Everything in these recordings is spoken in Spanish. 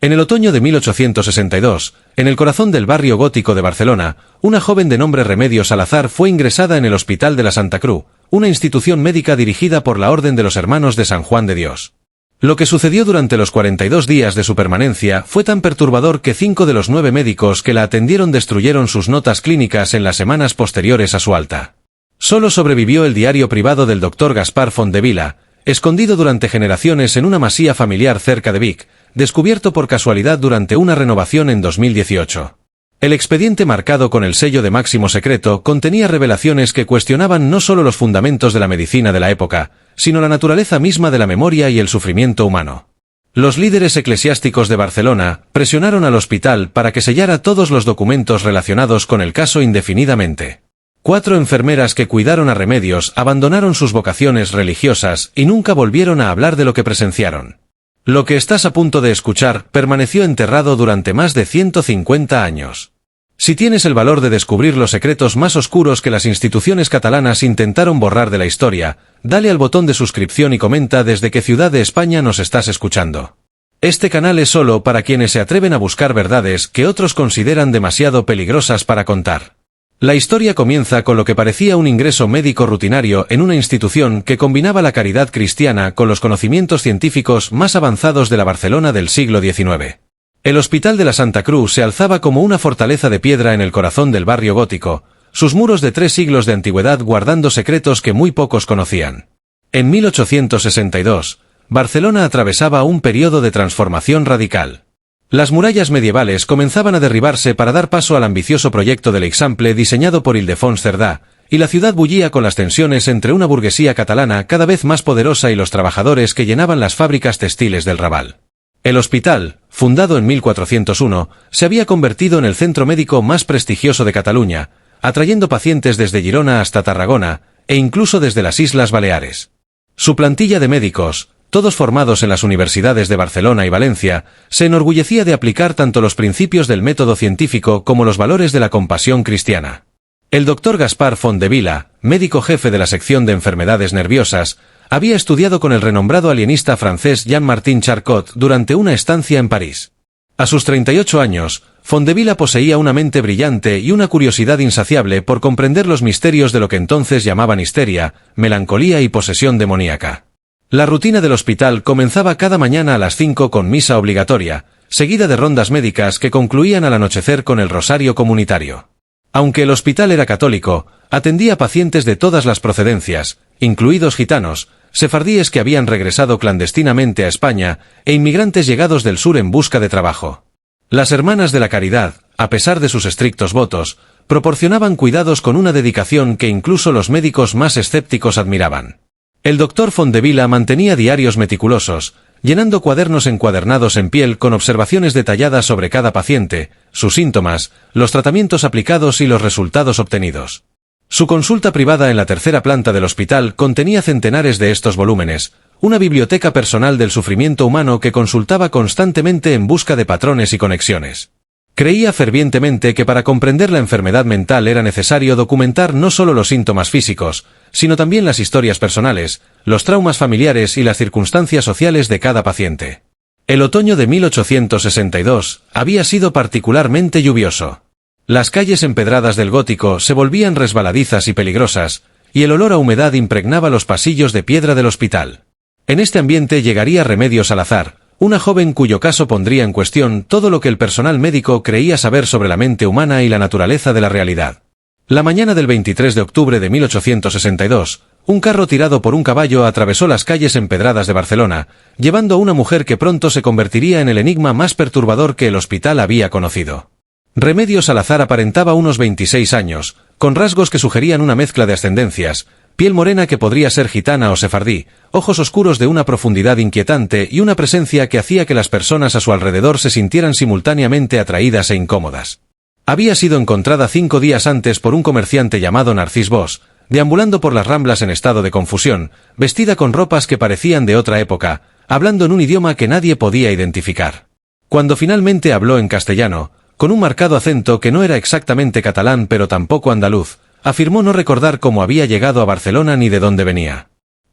En el otoño de 1862, en el corazón del barrio gótico de Barcelona, una joven de nombre Remedios Salazar fue ingresada en el Hospital de la Santa Cruz, una institución médica dirigida por la Orden de los Hermanos de San Juan de Dios. Lo que sucedió durante los 42 días de su permanencia fue tan perturbador que 5 de los 9 médicos que la atendieron destruyeron sus notas clínicas en las semanas posteriores a su alta. Solo sobrevivió el diario privado del Dr. Gaspar Fontdevila, escondido durante generaciones en una masía familiar cerca de Vic, descubierto por casualidad durante una renovación en 2018. El expediente marcado con el sello de máximo secreto contenía revelaciones que cuestionaban no solo los fundamentos de la medicina de la época, sino la naturaleza misma de la memoria y el sufrimiento humano. Los líderes eclesiásticos de Barcelona presionaron al hospital para que sellara todos los documentos relacionados con el caso indefinidamente. 4 enfermeras que cuidaron a Remedios abandonaron sus vocaciones religiosas y nunca volvieron a hablar de lo que presenciaron. Lo que estás a punto de escuchar permaneció enterrado durante más de 150 años. Si tienes el valor de descubrir los secretos más oscuros que las instituciones catalanas intentaron borrar de la historia, dale al botón de suscripción y comenta desde qué ciudad de España nos estás escuchando. Este canal es solo para quienes se atreven a buscar verdades que otros consideran demasiado peligrosas para contar. La historia comienza con lo que parecía un ingreso médico rutinario en una institución que combinaba la caridad cristiana con los conocimientos científicos más avanzados de la Barcelona del siglo XIX. El Hospital de la Santa Cruz se alzaba como una fortaleza de piedra en el corazón del barrio gótico, sus muros de 3 siglos de antigüedad guardando secretos que muy pocos conocían. En 1862, Barcelona atravesaba un periodo de transformación radical. Las murallas medievales comenzaban a derribarse para dar paso al ambicioso proyecto del Eixample diseñado por Ildefons Cerdà, y la ciudad bullía con las tensiones entre una burguesía catalana cada vez más poderosa y los trabajadores que llenaban las fábricas textiles del Raval. El hospital, fundado en 1401, se había convertido en el centro médico más prestigioso de Cataluña, atrayendo pacientes desde Girona hasta Tarragona, e incluso desde las Islas Baleares. Su plantilla de médicos, todos formados en las universidades de Barcelona y Valencia, se enorgullecía de aplicar tanto los principios del método científico como los valores de la compasión cristiana. El Dr. Gaspar Fontdevila, médico jefe de la sección de enfermedades nerviosas, había estudiado con el renombrado alienista francés Jean-Martin Charcot durante una estancia en París. A sus 38 años, Fontdevila poseía una mente brillante y una curiosidad insaciable por comprender los misterios de lo que entonces llamaban histeria, melancolía y posesión demoníaca. La rutina del hospital comenzaba cada mañana a las 5 con misa obligatoria, seguida de rondas médicas que concluían al anochecer con el rosario comunitario. Aunque el hospital era católico, atendía pacientes de todas las procedencias, incluidos gitanos, sefardíes que habían regresado clandestinamente a España e inmigrantes llegados del sur en busca de trabajo. Las Hermanas de la Caridad, a pesar de sus estrictos votos, proporcionaban cuidados con una dedicación que incluso los médicos más escépticos admiraban. El Dr. Fontdevila mantenía diarios meticulosos, llenando cuadernos encuadernados en piel con observaciones detalladas sobre cada paciente, sus síntomas, los tratamientos aplicados y los resultados obtenidos. Su consulta privada en la 3ª planta del hospital contenía centenares de estos volúmenes, una biblioteca personal del sufrimiento humano que consultaba constantemente en busca de patrones y conexiones. Creía fervientemente que para comprender la enfermedad mental era necesario documentar no solo los síntomas físicos, sino también las historias personales, los traumas familiares y las circunstancias sociales de cada paciente. El otoño de 1862 había sido particularmente lluvioso. Las calles empedradas del gótico se volvían resbaladizas y peligrosas, y el olor a humedad impregnaba los pasillos de piedra del hospital. En este ambiente llegaría Remedios Salazar, una joven cuyo caso pondría en cuestión todo lo que el personal médico creía saber sobre la mente humana y la naturaleza de la realidad. La mañana del 23 de octubre de 1862, un carro tirado por un caballo atravesó las calles empedradas de Barcelona, llevando a una mujer que pronto se convertiría en el enigma más perturbador que el hospital había conocido. Remedios Salazar aparentaba unos 26 años, con rasgos que sugerían una mezcla de ascendencias, piel morena que podría ser gitana o sefardí, ojos oscuros de una profundidad inquietante y una presencia que hacía que las personas a su alrededor se sintieran simultáneamente atraídas e incómodas. Había sido encontrada 5 días antes por un comerciante llamado Narcís Bosch, deambulando por las Ramblas en estado de confusión, vestida con ropas que parecían de otra época, hablando en un idioma que nadie podía identificar. Cuando finalmente habló en castellano, con un marcado acento que no era exactamente catalán pero tampoco andaluz, afirmó no recordar cómo había llegado a Barcelona ni de dónde venía.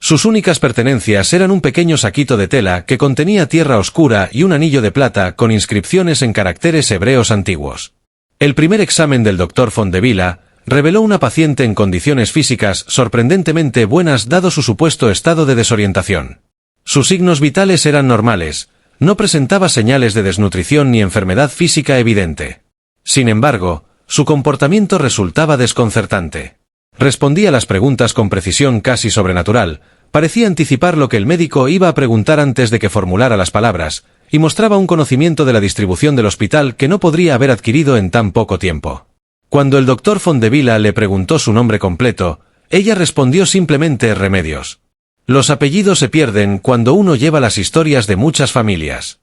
Sus únicas pertenencias eran un pequeño saquito de tela que contenía tierra oscura y un anillo de plata con inscripciones en caracteres hebreos antiguos. El primer examen del Dr. Fondevila reveló una paciente en condiciones físicas sorprendentemente buenas dado su supuesto estado de desorientación. Sus signos vitales eran normales, no presentaba señales de desnutrición ni enfermedad física evidente. Sin embargo, su comportamiento resultaba desconcertante. Respondía las preguntas con precisión casi sobrenatural, parecía anticipar lo que el médico iba a preguntar antes de que formulara las palabras, y mostraba un conocimiento de la distribución del hospital que no podría haber adquirido en tan poco tiempo. Cuando el Dr. Fondevila le preguntó su nombre completo, ella respondió simplemente Remedios. Los apellidos se pierden cuando uno lleva las historias de muchas familias.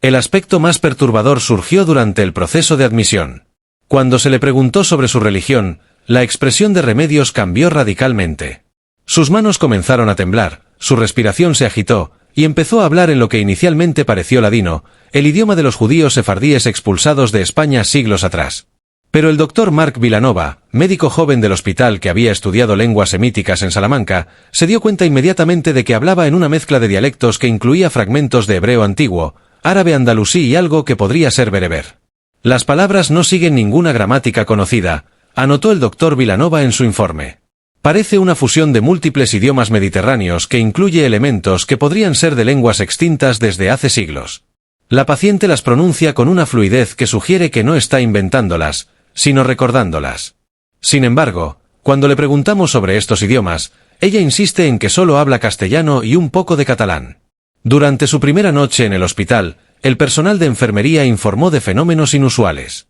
El aspecto más perturbador surgió durante el proceso de admisión. Cuando se le preguntó sobre su religión, la expresión de Remedios cambió radicalmente. Sus manos comenzaron a temblar, su respiración se agitó, y empezó a hablar en lo que inicialmente pareció ladino, el idioma de los judíos sefardíes expulsados de España siglos atrás. Pero el doctor Marc Vilanova, médico joven del hospital que había estudiado lenguas semíticas en Salamanca, se dio cuenta inmediatamente de que hablaba en una mezcla de dialectos que incluía fragmentos de hebreo antiguo, árabe andalusí y algo que podría ser bereber. Las palabras no siguen ninguna gramática conocida, anotó el doctor Vilanova en su informe. Parece una fusión de múltiples idiomas mediterráneos que incluye elementos que podrían ser de lenguas extintas desde hace siglos. La paciente las pronuncia con una fluidez que sugiere que no está inventándolas, sino recordándolas. Sin embargo, cuando le preguntamos sobre estos idiomas, ella insiste en que solo habla castellano y un poco de catalán. Durante su primera noche en el hospital, el personal de enfermería informó de fenómenos inusuales.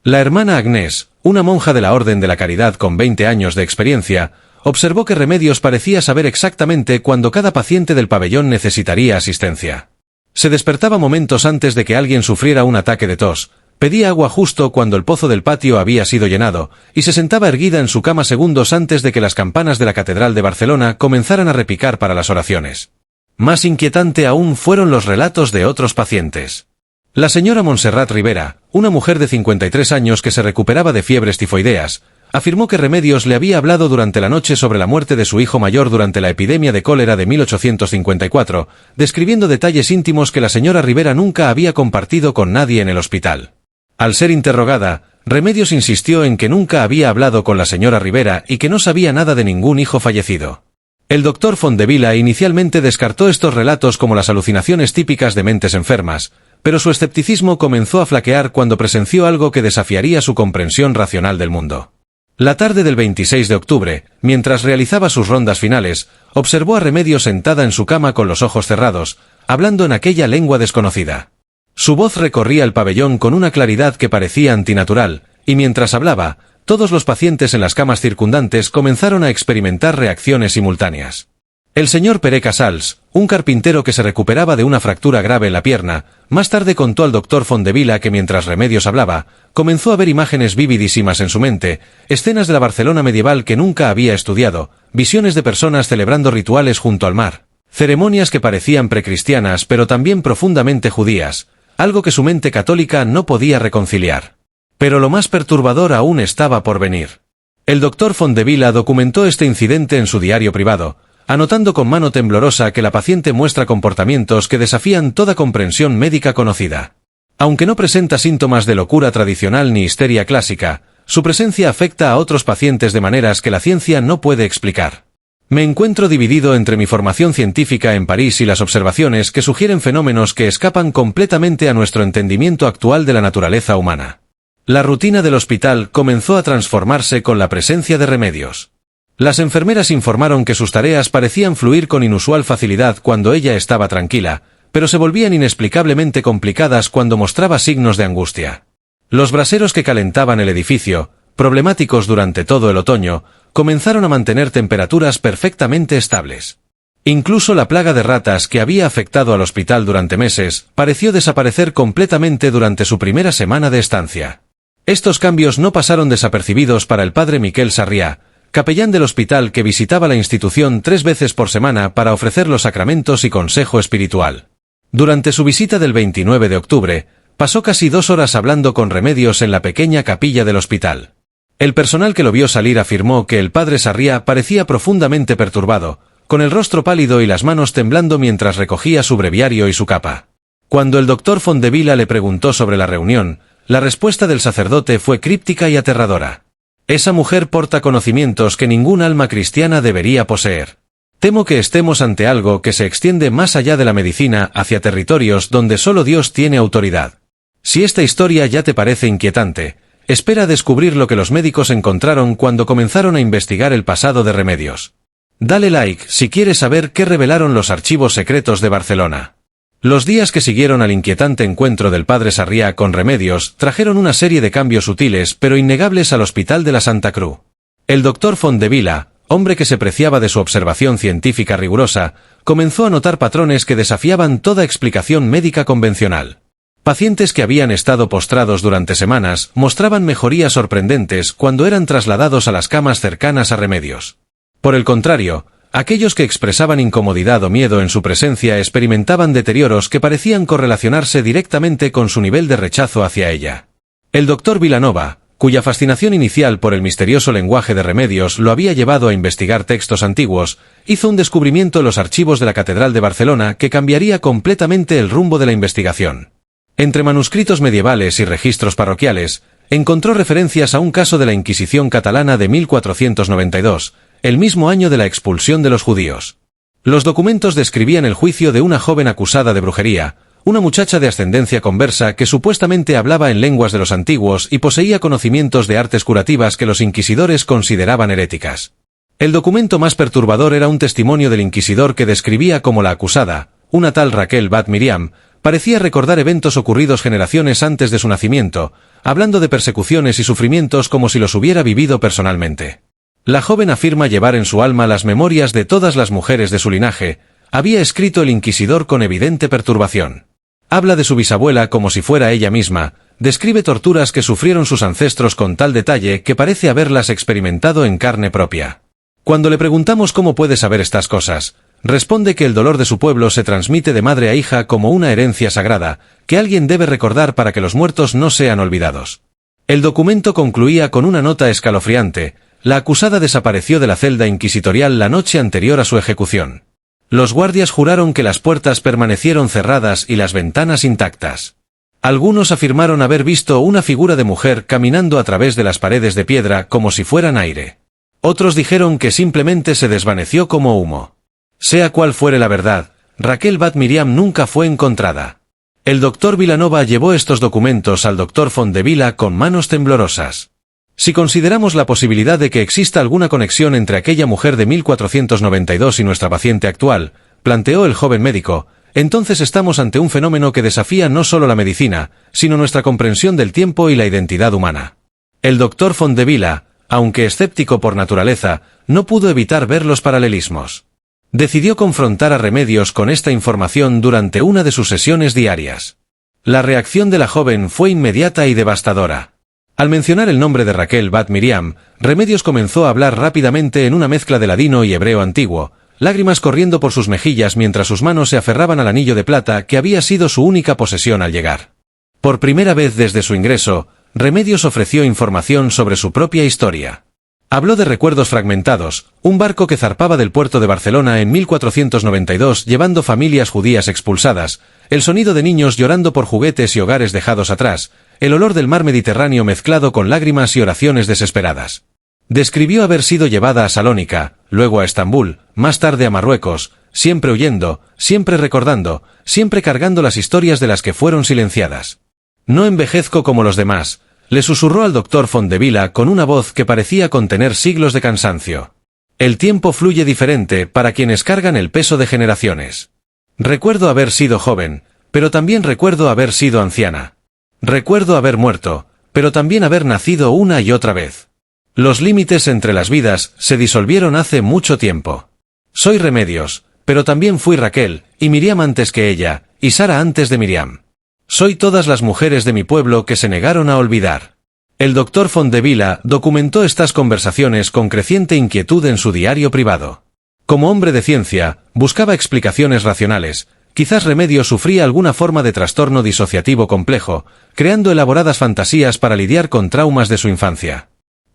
La hermana Agnès, una monja de la Orden de la Caridad con 20 años de experiencia, observó que Remedios parecía saber exactamente cuándo cada paciente del pabellón necesitaría asistencia. Se despertaba momentos antes de que alguien sufriera un ataque de tos, pedía agua justo cuando el pozo del patio había sido llenado, y se sentaba erguida en su cama segundos antes de que las campanas de la Catedral de Barcelona comenzaran a repicar para las oraciones. Más inquietante aún fueron los relatos de otros pacientes. La señora Montserrat Rivera, una mujer de 53 años que se recuperaba de fiebres tifoideas, afirmó que Remedios le había hablado durante la noche sobre la muerte de su hijo mayor durante la epidemia de cólera de 1854, describiendo detalles íntimos que la señora Rivera nunca había compartido con nadie en el hospital. Al ser interrogada, Remedios insistió en que nunca había hablado con la señora Rivera y que no sabía nada de ningún hijo fallecido. El doctor Fondevila inicialmente descartó estos relatos como las alucinaciones típicas de mentes enfermas, pero su escepticismo comenzó a flaquear cuando presenció algo que desafiaría su comprensión racional del mundo. La tarde del 26 de octubre, mientras realizaba sus rondas finales, observó a Remedios sentada en su cama con los ojos cerrados, hablando en aquella lengua desconocida. Su voz recorría el pabellón con una claridad que parecía antinatural, y mientras hablaba, todos los pacientes en las camas circundantes comenzaron a experimentar reacciones simultáneas. El señor Pere Casals, un carpintero que se recuperaba de una fractura grave en la pierna, más tarde contó al doctor Fondevila que mientras Remedios hablaba, comenzó a ver imágenes vividísimas en su mente, escenas de la Barcelona medieval que nunca había estudiado, visiones de personas celebrando rituales junto al mar, ceremonias que parecían precristianas pero también profundamente judías, algo que su mente católica no podía reconciliar. Pero lo más perturbador aún estaba por venir. El doctor Fondevila documentó este incidente en su diario privado, anotando con mano temblorosa que la paciente muestra comportamientos que desafían toda comprensión médica conocida. Aunque no presenta síntomas de locura tradicional ni histeria clásica, su presencia afecta a otros pacientes de maneras que la ciencia no puede explicar. Me encuentro dividido entre mi formación científica en París y las observaciones que sugieren fenómenos que escapan completamente a nuestro entendimiento actual de la naturaleza humana. La rutina del hospital comenzó a transformarse con la presencia de Remedios. Las enfermeras informaron que sus tareas parecían fluir con inusual facilidad cuando ella estaba tranquila, pero se volvían inexplicablemente complicadas cuando mostraba signos de angustia. Los braseros que calentaban el edificio, problemáticos durante todo el otoño, comenzaron a mantener temperaturas perfectamente estables. Incluso la plaga de ratas que había afectado al hospital durante meses pareció desaparecer completamente durante su primera semana de estancia. Estos cambios no pasaron desapercibidos para el padre Miquel Sarrià, capellán del hospital que visitaba la institución 3 veces por semana para ofrecer los sacramentos y consejo espiritual. Durante su visita del 29 de octubre, pasó casi 2 horas hablando con Remedios en la pequeña capilla del hospital. El personal que lo vio salir afirmó que el padre Sarrià parecía profundamente perturbado, con el rostro pálido y las manos temblando mientras recogía su breviario y su capa. Cuando el doctor Fondevila le preguntó sobre la reunión, la respuesta del sacerdote fue críptica y aterradora. Esa mujer porta conocimientos que ningún alma cristiana debería poseer. Temo que estemos ante algo que se extiende más allá de la medicina hacia territorios donde solo Dios tiene autoridad. Si esta historia ya te parece inquietante, espera descubrir lo que los médicos encontraron cuando comenzaron a investigar el pasado de Remedios. Dale like si quieres saber qué revelaron los archivos secretos de Barcelona. Los días que siguieron al inquietante encuentro del padre Sarriá con Remedios trajeron una serie de cambios sutiles pero innegables al Hospital de la Santa Cruz. El doctor Fondevila, hombre que se preciaba de su observación científica rigurosa, comenzó a notar patrones que desafiaban toda explicación médica convencional. Pacientes que habían estado postrados durante semanas mostraban mejorías sorprendentes cuando eran trasladados a las camas cercanas a Remedios. Por el contrario, aquellos que expresaban incomodidad o miedo en su presencia experimentaban deterioros que parecían correlacionarse directamente con su nivel de rechazo hacia ella. El doctor Vilanova, cuya fascinación inicial por el misterioso lenguaje de Remedios lo había llevado a investigar textos antiguos, hizo un descubrimiento en los archivos de la Catedral de Barcelona que cambiaría completamente el rumbo de la investigación. Entre manuscritos medievales y registros parroquiales, encontró referencias a un caso de la Inquisición catalana de 1492, el mismo año de la expulsión de los judíos. Los documentos describían el juicio de una joven acusada de brujería, una muchacha de ascendencia conversa que supuestamente hablaba en lenguas de los antiguos y poseía conocimientos de artes curativas que los inquisidores consideraban heréticas. El documento más perturbador era un testimonio del inquisidor que describía cómo la acusada, una tal Raquel Bat Miriam, parecía recordar eventos ocurridos generaciones antes de su nacimiento, hablando de persecuciones y sufrimientos como si los hubiera vivido personalmente. La joven afirma llevar en su alma las memorias de todas las mujeres de su linaje, había escrito el inquisidor con evidente perturbación. Habla de su bisabuela como si fuera ella misma, describe torturas que sufrieron sus ancestros con tal detalle que parece haberlas experimentado en carne propia. Cuando le preguntamos cómo puede saber estas cosas, responde que el dolor de su pueblo se transmite de madre a hija como una herencia sagrada, que alguien debe recordar para que los muertos no sean olvidados. El documento concluía con una nota escalofriante: la acusada desapareció de la celda inquisitorial la noche anterior a su ejecución. Los guardias juraron que las puertas permanecieron cerradas y las ventanas intactas. Algunos afirmaron haber visto una figura de mujer caminando a través de las paredes de piedra como si fueran aire. Otros dijeron que simplemente se desvaneció como humo. Sea cual fuere la verdad, Raquel Bat Miriam nunca fue encontrada. El doctor Vilanova llevó estos documentos al doctor Fondevila con manos temblorosas. Si consideramos la posibilidad de que exista alguna conexión entre aquella mujer de 1492 y nuestra paciente actual, planteó el joven médico, entonces estamos ante un fenómeno que desafía no solo la medicina, sino nuestra comprensión del tiempo y la identidad humana. El doctor Fondevila, aunque escéptico por naturaleza, no pudo evitar ver los paralelismos. Decidió confrontar a Remedios con esta información durante una de sus sesiones diarias. La reacción de la joven fue inmediata y devastadora. Al mencionar el nombre de Raquel Bat Miriam, Remedios comenzó a hablar rápidamente en una mezcla de ladino y hebreo antiguo, lágrimas corriendo por sus mejillas mientras sus manos se aferraban al anillo de plata que había sido su única posesión al llegar. Por primera vez desde su ingreso, Remedios ofreció información sobre su propia historia. Habló de recuerdos fragmentados, un barco que zarpaba del puerto de Barcelona en 1492 llevando familias judías expulsadas, el sonido de niños llorando por juguetes y hogares dejados atrás, el olor del mar Mediterráneo mezclado con lágrimas y oraciones desesperadas. Describió haber sido llevada a Salónica, luego a Estambul, más tarde a Marruecos, siempre huyendo, siempre recordando, siempre cargando las historias de las que fueron silenciadas. No envejezco como los demás, le susurró al doctor Fondevila con una voz que parecía contener siglos de cansancio. El tiempo fluye diferente para quienes cargan el peso de generaciones. Recuerdo haber sido joven, pero también recuerdo haber sido anciana. Recuerdo haber muerto, pero también haber nacido una y otra vez. Los límites entre las vidas se disolvieron hace mucho tiempo. Soy Remedios, pero también fui Raquel, y Miriam antes que ella, y Sara antes de Miriam. Soy todas las mujeres de mi pueblo que se negaron a olvidar. El doctor Fondevila documentó estas conversaciones con creciente inquietud en su diario privado. Como hombre de ciencia, buscaba explicaciones racionales. Quizás Remedios sufría alguna forma de trastorno disociativo complejo, creando elaboradas fantasías para lidiar con traumas de su infancia.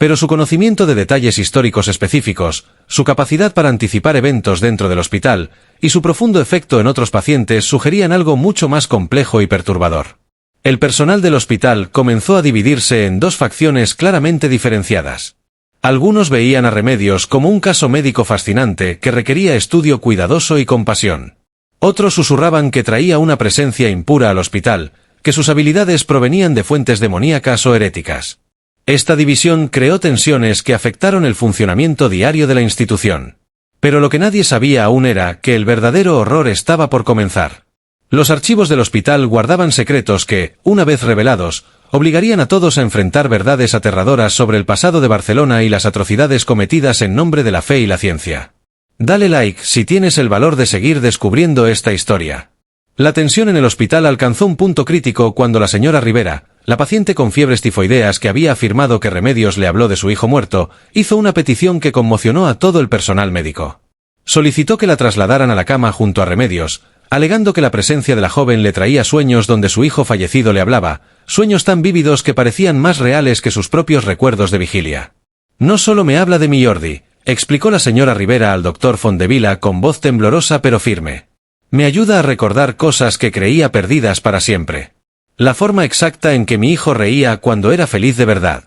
Pero su conocimiento de detalles históricos específicos, su capacidad para anticipar eventos dentro del hospital, y su profundo efecto en otros pacientes sugerían algo mucho más complejo y perturbador. El personal del hospital comenzó a dividirse en dos facciones claramente diferenciadas. Algunos veían a Remedios como un caso médico fascinante que requería estudio cuidadoso y compasión. Otros susurraban que traía una presencia impura al hospital, que sus habilidades provenían de fuentes demoníacas o heréticas. Esta división creó tensiones que afectaron el funcionamiento diario de la institución. Pero lo que nadie sabía aún era que el verdadero horror estaba por comenzar. Los archivos del hospital guardaban secretos que, una vez revelados, obligarían a todos a enfrentar verdades aterradoras sobre el pasado de Barcelona y las atrocidades cometidas en nombre de la fe y la ciencia. Dale like si tienes el valor de seguir descubriendo esta historia. La tensión en el hospital alcanzó un punto crítico cuando la señora Rivera, la paciente con fiebres tifoideas que había afirmado que Remedios le habló de su hijo muerto, hizo una petición que conmocionó a todo el personal médico. Solicitó que la trasladaran a la cama junto a Remedios, alegando que la presencia de la joven le traía sueños donde su hijo fallecido le hablaba, sueños tan vívidos que parecían más reales que sus propios recuerdos de vigilia. No solo me habla de mi Jordi, explicó la señora Rivera al doctor Fondevila con voz temblorosa pero firme. Me ayuda a recordar cosas que creía perdidas para siempre. La forma exacta en que mi hijo reía cuando era feliz de verdad.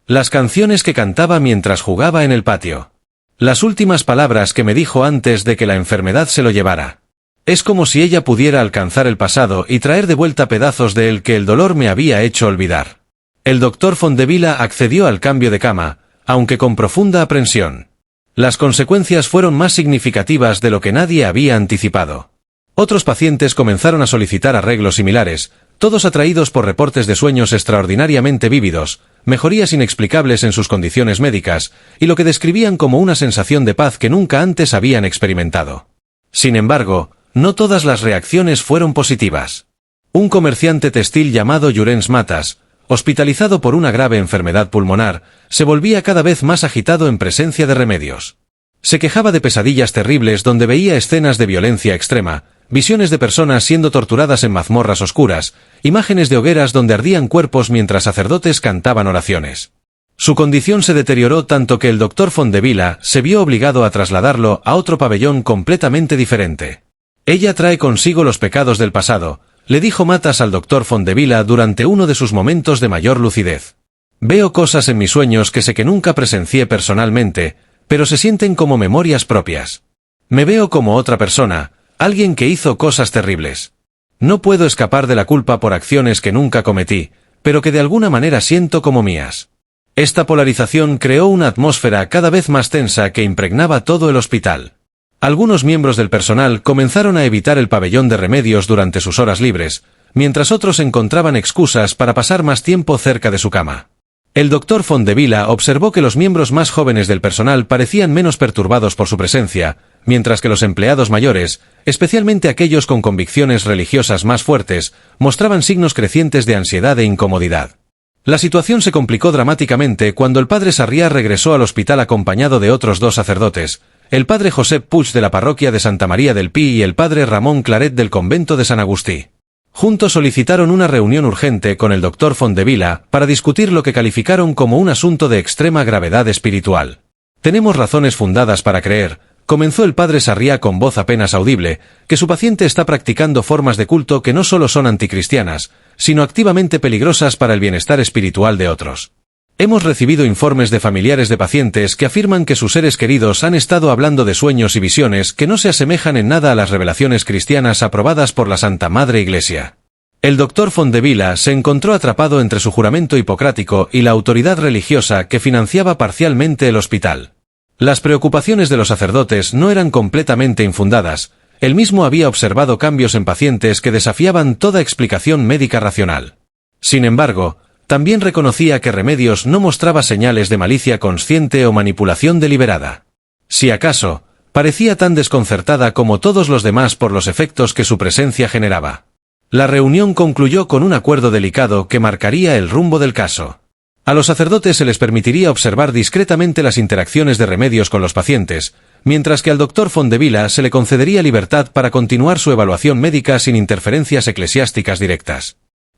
Las canciones que cantaba mientras jugaba en el patio. Las últimas palabras que me dijo antes de que la enfermedad se lo llevara. Es como si ella pudiera alcanzar el pasado y traer de vuelta pedazos de él que el dolor me había hecho olvidar. El doctor Fondevila accedió al cambio de cama, aunque con profunda aprensión. Las consecuencias fueron más significativas de lo que nadie había anticipado. Otros pacientes comenzaron a solicitar arreglos similares, todos atraídos por reportes de sueños extraordinariamente vívidos, mejorías inexplicables en sus condiciones médicas, y lo que describían como una sensación de paz que nunca antes habían experimentado. Sin embargo, no todas las reacciones fueron positivas. Un comerciante textil llamado Llorenç Matas, hospitalizado por una grave enfermedad pulmonar, se volvía cada vez más agitado en presencia de Remedios. Se quejaba de pesadillas terribles donde veía escenas de violencia extrema, visiones de personas siendo torturadas en mazmorras oscuras, imágenes de hogueras donde ardían cuerpos mientras sacerdotes cantaban oraciones. Su condición se deterioró tanto que el doctor Fondevila se vio obligado a trasladarlo a otro pabellón completamente diferente. Ella trae consigo los pecados del pasado, le dijo Matas al doctor Fondevila durante uno de sus momentos de mayor lucidez. Veo cosas en mis sueños que sé que nunca presencié personalmente, pero se sienten como memorias propias. Me veo como otra persona, alguien que hizo cosas terribles. No puedo escapar de la culpa por acciones que nunca cometí, pero que de alguna manera siento como mías. Esta polarización creó una atmósfera cada vez más tensa que impregnaba todo el hospital. Algunos miembros del personal comenzaron a evitar el pabellón de Remedios durante sus horas libres, mientras otros encontraban excusas para pasar más tiempo cerca de su cama. El doctor Fondevila observó que los miembros más jóvenes del personal parecían menos perturbados por su presencia, mientras que los empleados mayores, especialmente aquellos con convicciones religiosas más fuertes, mostraban signos crecientes de ansiedad e incomodidad. La situación se complicó dramáticamente cuando el padre Sarriá regresó al hospital acompañado de otros dos sacerdotes, el padre Josep Puig de la parroquia de Santa María del Pi y el padre Ramón Claret del convento de San Agustí. Juntos solicitaron una reunión urgente con el doctor Fondevila para discutir lo que calificaron como un asunto de extrema gravedad espiritual. Tenemos razones fundadas para creer, comenzó el padre Sarriá con voz apenas audible, que su paciente está practicando formas de culto que no solo son anticristianas, sino activamente peligrosas para el bienestar espiritual de otros. Hemos recibido informes de familiares de pacientes que afirman que sus seres queridos han estado hablando de sueños y visiones que no se asemejan en nada a las revelaciones cristianas aprobadas por la Santa Madre Iglesia. El doctor Fondevila se encontró atrapado entre su juramento hipocrático y la autoridad religiosa que financiaba parcialmente el hospital. Las preocupaciones de los sacerdotes no eran completamente infundadas, él mismo había observado cambios en pacientes que desafiaban toda explicación médica racional. Sin embargo, también reconocía que Remedios no mostraba señales de malicia consciente o manipulación deliberada. Si acaso, parecía tan desconcertada como todos los demás por los efectos que su presencia generaba. La reunión concluyó con un acuerdo delicado que marcaría el rumbo del caso. A los sacerdotes se les permitiría observar discretamente las interacciones de Remedios con los pacientes, mientras que al doctor Fondevila se le concedería libertad para continuar su evaluación médica sin interferencias eclesiásticas directas.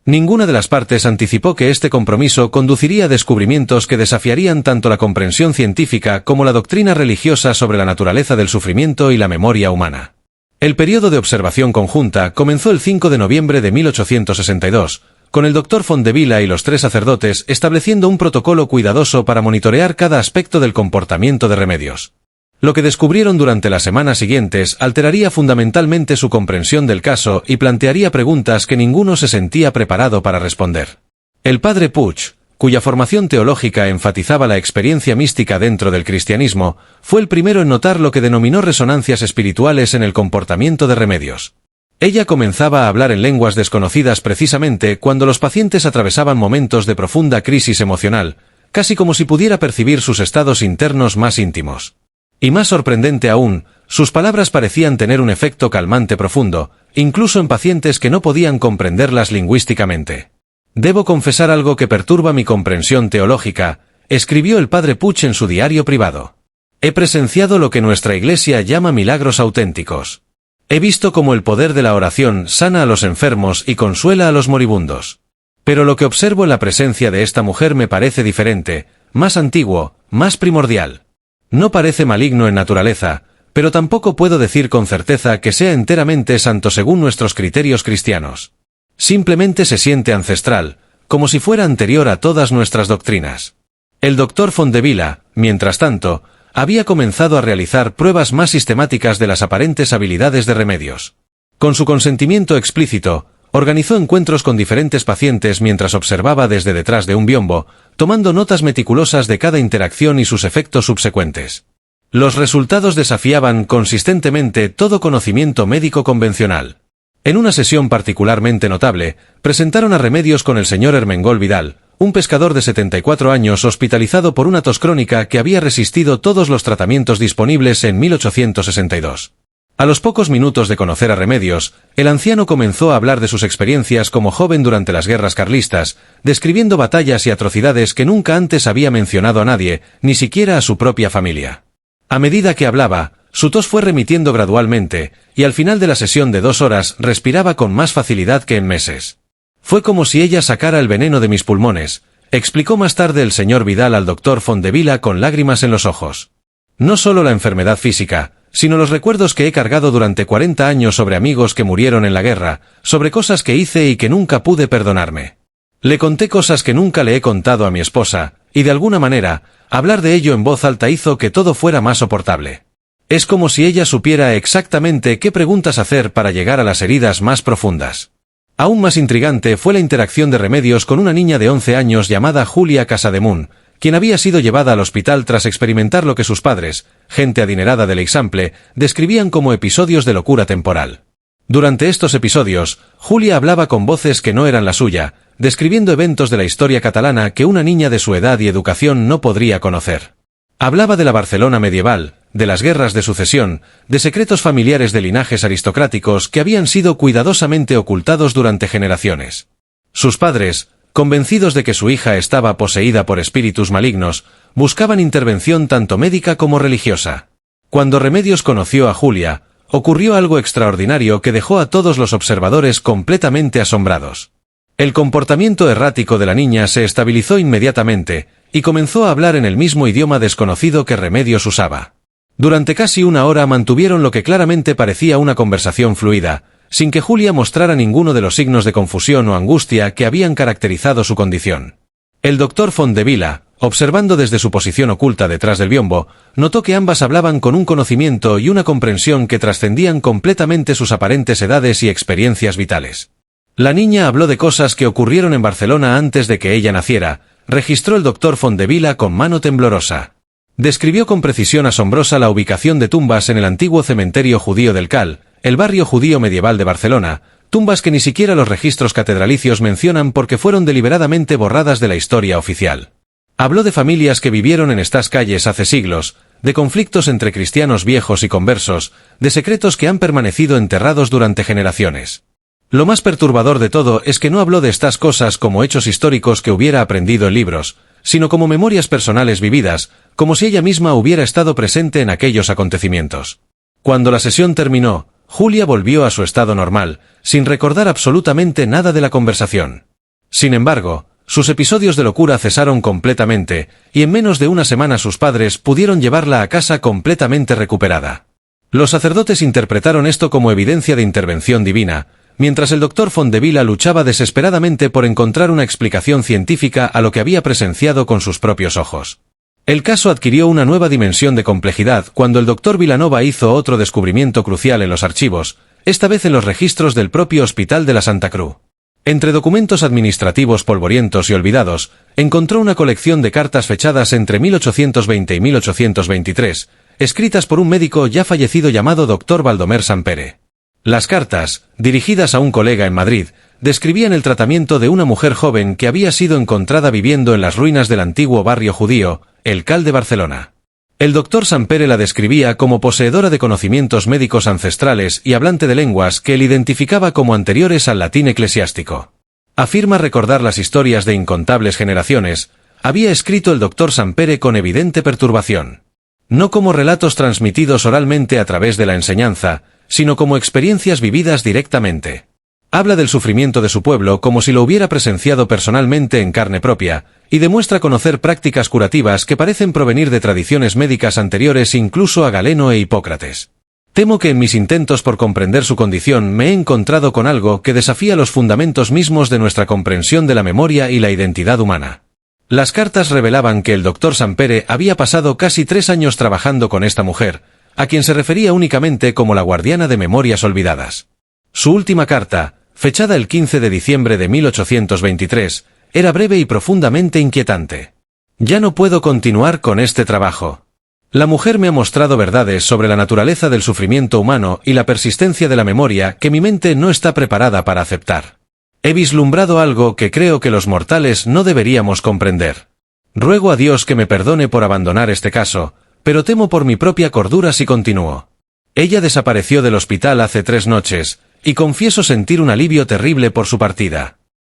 Ninguna de las partes anticipó que este compromiso conduciría a descubrimientos que desafiarían tanto la comprensión científica como la doctrina religiosa sobre la naturaleza del sufrimiento y la memoria humana. El periodo de observación conjunta comenzó el 5 de noviembre de 1862, con el Dr. Fondevila y los 3 sacerdotes estableciendo un protocolo cuidadoso para monitorear cada aspecto del comportamiento de Remedios. Lo que descubrieron durante las semanas siguientes alteraría fundamentalmente su comprensión del caso y plantearía preguntas que ninguno se sentía preparado para responder. El padre Puig, cuya formación teológica enfatizaba la experiencia mística dentro del cristianismo, fue el primero en notar lo que denominó resonancias espirituales en el comportamiento de Remedios. Ella comenzaba a hablar en lenguas desconocidas precisamente cuando los pacientes atravesaban momentos de profunda crisis emocional, casi como si pudiera percibir sus estados internos más íntimos. Y más sorprendente aún, sus palabras parecían tener un efecto calmante profundo, incluso en pacientes que no podían comprenderlas lingüísticamente. «Debo confesar algo que perturba mi comprensión teológica», escribió el padre Puig en su diario privado. «He presenciado lo que nuestra Iglesia llama milagros auténticos. He visto cómo el poder de la oración sana a los enfermos y consuela a los moribundos. Pero lo que observo en la presencia de esta mujer me parece diferente, más antiguo, más primordial. No parece maligno en naturaleza, pero tampoco puedo decir con certeza que sea enteramente santo según nuestros criterios cristianos. Simplemente se siente ancestral, como si fuera anterior a todas nuestras doctrinas». El Dr. Fondevila, mientras tanto, había comenzado a realizar pruebas más sistemáticas de las aparentes habilidades de Remedios. Con su consentimiento explícito, organizó encuentros con diferentes pacientes mientras observaba desde detrás de un biombo, tomando notas meticulosas de cada interacción y sus efectos subsecuentes. Los resultados desafiaban consistentemente todo conocimiento médico convencional. En una sesión particularmente notable, presentaron a Remedios con el señor Ermengol Vidal, un pescador de 74 años hospitalizado por una tos crónica que había resistido todos los tratamientos disponibles en 1862. A los pocos minutos de conocer a Remedios, el anciano comenzó a hablar de sus experiencias como joven durante las guerras carlistas, describiendo batallas y atrocidades que nunca antes había mencionado a nadie, ni siquiera a su propia familia. A medida que hablaba, su tos fue remitiendo gradualmente, y al final de la sesión de 2 horas respiraba con más facilidad que en meses. «Fue como si ella sacara el veneno de mis pulmones», explicó más tarde el señor Vidal al Dr. Fondevila con lágrimas en los ojos. «No solo la enfermedad física, sino los recuerdos que he cargado durante 40 años sobre amigos que murieron en la guerra, sobre cosas que hice y que nunca pude perdonarme. Le conté cosas que nunca le he contado a mi esposa, y de alguna manera, hablar de ello en voz alta hizo que todo fuera más soportable. Es como si ella supiera exactamente qué preguntas hacer para llegar a las heridas más profundas». Aún más intrigante fue la interacción de Remedios con una niña de 11 años llamada Julia Casademun, quien había sido llevada al hospital tras experimentar lo que sus padres, gente adinerada del Eixample, describían como episodios de locura temporal. Durante estos episodios, Julia hablaba con voces que no eran la suya, describiendo eventos de la historia catalana que una niña de su edad y educación no podría conocer. Hablaba de la Barcelona medieval, de las guerras de sucesión, de secretos familiares de linajes aristocráticos que habían sido cuidadosamente ocultados durante generaciones. Sus padres, convencidos de que su hija estaba poseída por espíritus malignos, buscaban intervención tanto médica como religiosa. Cuando Remedios conoció a Julia, ocurrió algo extraordinario que dejó a todos los observadores completamente asombrados. El comportamiento errático de la niña se estabilizó inmediatamente, y comenzó a hablar en el mismo idioma desconocido que Remedios usaba. Durante casi 1 hora mantuvieron lo que claramente parecía una conversación fluida, sin que Julia mostrara ninguno de los signos de confusión o angustia que habían caracterizado su condición. El Dr. Fondevila, observando desde su posición oculta detrás del biombo, notó que ambas hablaban con un conocimiento y una comprensión que trascendían completamente sus aparentes edades y experiencias vitales. La niña habló de cosas que ocurrieron en Barcelona antes de que ella naciera, registró el Dr. Fondevila con mano temblorosa. Describió con precisión asombrosa la ubicación de tumbas en el antiguo cementerio judío del Cal, el barrio judío medieval de Barcelona, tumbas que ni siquiera los registros catedralicios mencionan porque fueron deliberadamente borradas de la historia oficial. Habló de familias que vivieron en estas calles hace siglos, de conflictos entre cristianos viejos y conversos, de secretos que han permanecido enterrados durante generaciones. Lo más perturbador de todo es que no habló de estas cosas como hechos históricos que hubiera aprendido en libros, sino como memorias personales vividas, como si ella misma hubiera estado presente en aquellos acontecimientos. Cuando la sesión terminó, Julia volvió a su estado normal, sin recordar absolutamente nada de la conversación. Sin embargo, sus episodios de locura cesaron completamente, y en menos de una semana sus padres pudieron llevarla a casa completamente recuperada. Los sacerdotes interpretaron esto como evidencia de intervención divina, mientras el Dr. Fondevila luchaba desesperadamente por encontrar una explicación científica a lo que había presenciado con sus propios ojos. El caso adquirió una nueva dimensión de complejidad cuando el Dr. Vilanova hizo otro descubrimiento crucial en los archivos, esta vez en los registros del propio Hospital de la Santa Cruz. Entre documentos administrativos polvorientos y olvidados, encontró una colección de cartas fechadas entre 1820 y 1823, escritas por un médico ya fallecido llamado Dr. Baldomero Sampere. Las cartas, dirigidas a un colega en Madrid, describían el tratamiento de una mujer joven que había sido encontrada viviendo en las ruinas del antiguo barrio judío, el Cal de Barcelona. El Dr. Sampere la describía como poseedora de conocimientos médicos ancestrales y hablante de lenguas que él identificaba como anteriores al latín eclesiástico. Afirma recordar las historias de incontables generaciones, había escrito el Dr. Sampere con evidente perturbación. No como relatos transmitidos oralmente a través de la enseñanza, sino como experiencias vividas directamente. Habla del sufrimiento de su pueblo como si lo hubiera presenciado personalmente en carne propia, y demuestra conocer prácticas curativas que parecen provenir de tradiciones médicas anteriores incluso a Galeno e Hipócrates. Temo que en mis intentos por comprender su condición me he encontrado con algo que desafía los fundamentos mismos de nuestra comprensión de la memoria y la identidad humana. Las cartas revelaban que el Dr. Sampere había pasado casi 3 años trabajando con esta mujer, a quien se refería únicamente como la guardiana de memorias olvidadas. Su última carta, fechada el 15 de diciembre de 1823, era breve y profundamente inquietante. Ya no puedo continuar con este trabajo. La mujer me ha mostrado verdades sobre la naturaleza del sufrimiento humano y la persistencia de la memoria que mi mente no está preparada para aceptar. He vislumbrado algo que creo que los mortales no deberíamos comprender. Ruego a Dios que me perdone por abandonar este caso, pero temo por mi propia cordura si continúo. Ella desapareció del hospital hace 3 noches, y confieso sentir un alivio terrible por su partida.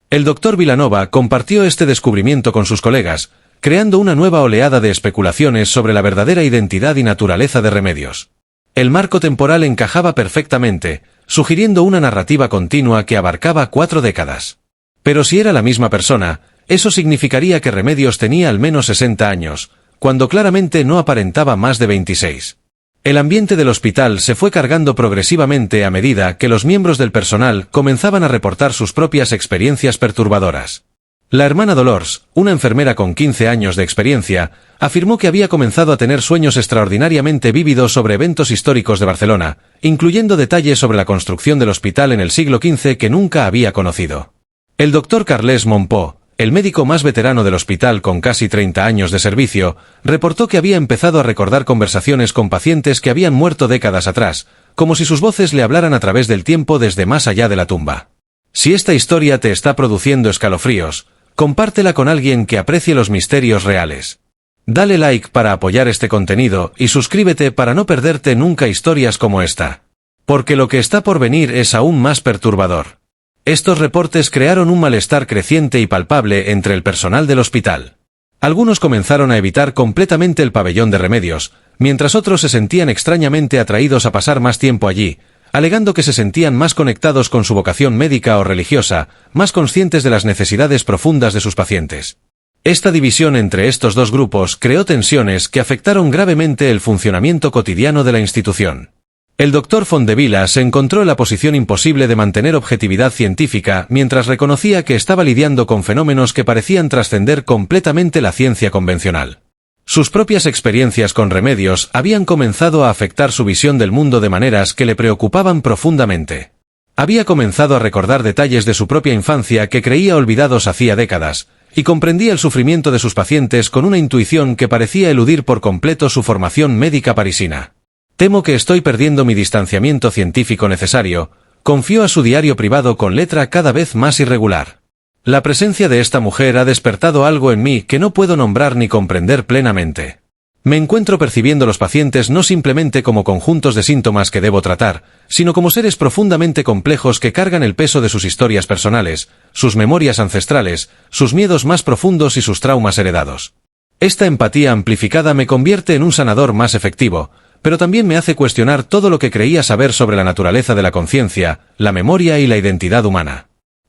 El Dr. Vilanova compartió este descubrimiento con sus colegas, creando una nueva oleada de especulaciones sobre la verdadera identidad y naturaleza de Remedios. El marco temporal encajaba perfectamente, sugiriendo una narrativa continua que abarcaba 4 décadas. Pero si era la misma persona, eso significaría que Remedios tenía al menos 60 años, cuando claramente no aparentaba más de 26. El ambiente del hospital se fue cargando progresivamente a medida que los miembros del personal comenzaban a reportar sus propias experiencias perturbadoras. La hermana Dolors, una enfermera con 15 años de experiencia, afirmó que había comenzado a tener sueños extraordinariamente vívidos sobre eventos históricos de Barcelona, incluyendo detalles sobre la construcción del hospital en el siglo XV que nunca había conocido. El Dr. Carles Monpó, el médico más veterano del hospital con casi 30 años de servicio, reportó que había empezado a recordar conversaciones con pacientes que habían muerto décadas atrás, como si sus voces le hablaran a través del tiempo desde más allá de la tumba. Si esta historia te está produciendo escalofríos, compártela con alguien que aprecie los misterios reales. Dale like para apoyar este contenido y suscríbete para no perderte nunca historias como esta. Porque lo que está por venir es aún más perturbador. Estos reportes crearon un malestar creciente y palpable entre el personal del hospital. Algunos comenzaron a evitar completamente el pabellón de Remedios, mientras otros se sentían extrañamente atraídos a pasar más tiempo allí, alegando que se sentían más conectados con su vocación médica o religiosa, más conscientes de las necesidades profundas de sus pacientes. Esta división entre estos dos grupos creó tensiones que afectaron gravemente el funcionamiento cotidiano de la institución. El Dr. Fondevila se encontró en la posición imposible de mantener objetividad científica mientras reconocía que estaba lidiando con fenómenos que parecían trascender completamente la ciencia convencional. Sus propias experiencias con Remedios habían comenzado a afectar su visión del mundo de maneras que le preocupaban profundamente. Había comenzado a recordar detalles de su propia infancia que creía olvidados hacía décadas, y comprendía el sufrimiento de sus pacientes con una intuición que parecía eludir por completo su formación médica parisina. Temo que estoy perdiendo mi distanciamiento científico necesario, confió a su diario privado con letra cada vez más irregular. La presencia de esta mujer ha despertado algo en mí que no puedo nombrar ni comprender plenamente. Me encuentro percibiendo los pacientes no simplemente como conjuntos de síntomas que debo tratar, sino como seres profundamente complejos que cargan el peso de sus historias personales, sus memorias ancestrales, sus miedos más profundos y sus traumas heredados. Esta empatía amplificada me convierte en un sanador más efectivo, pero también me hace cuestionar todo lo que creía saber sobre la naturaleza de la conciencia, la memoria y la identidad humana.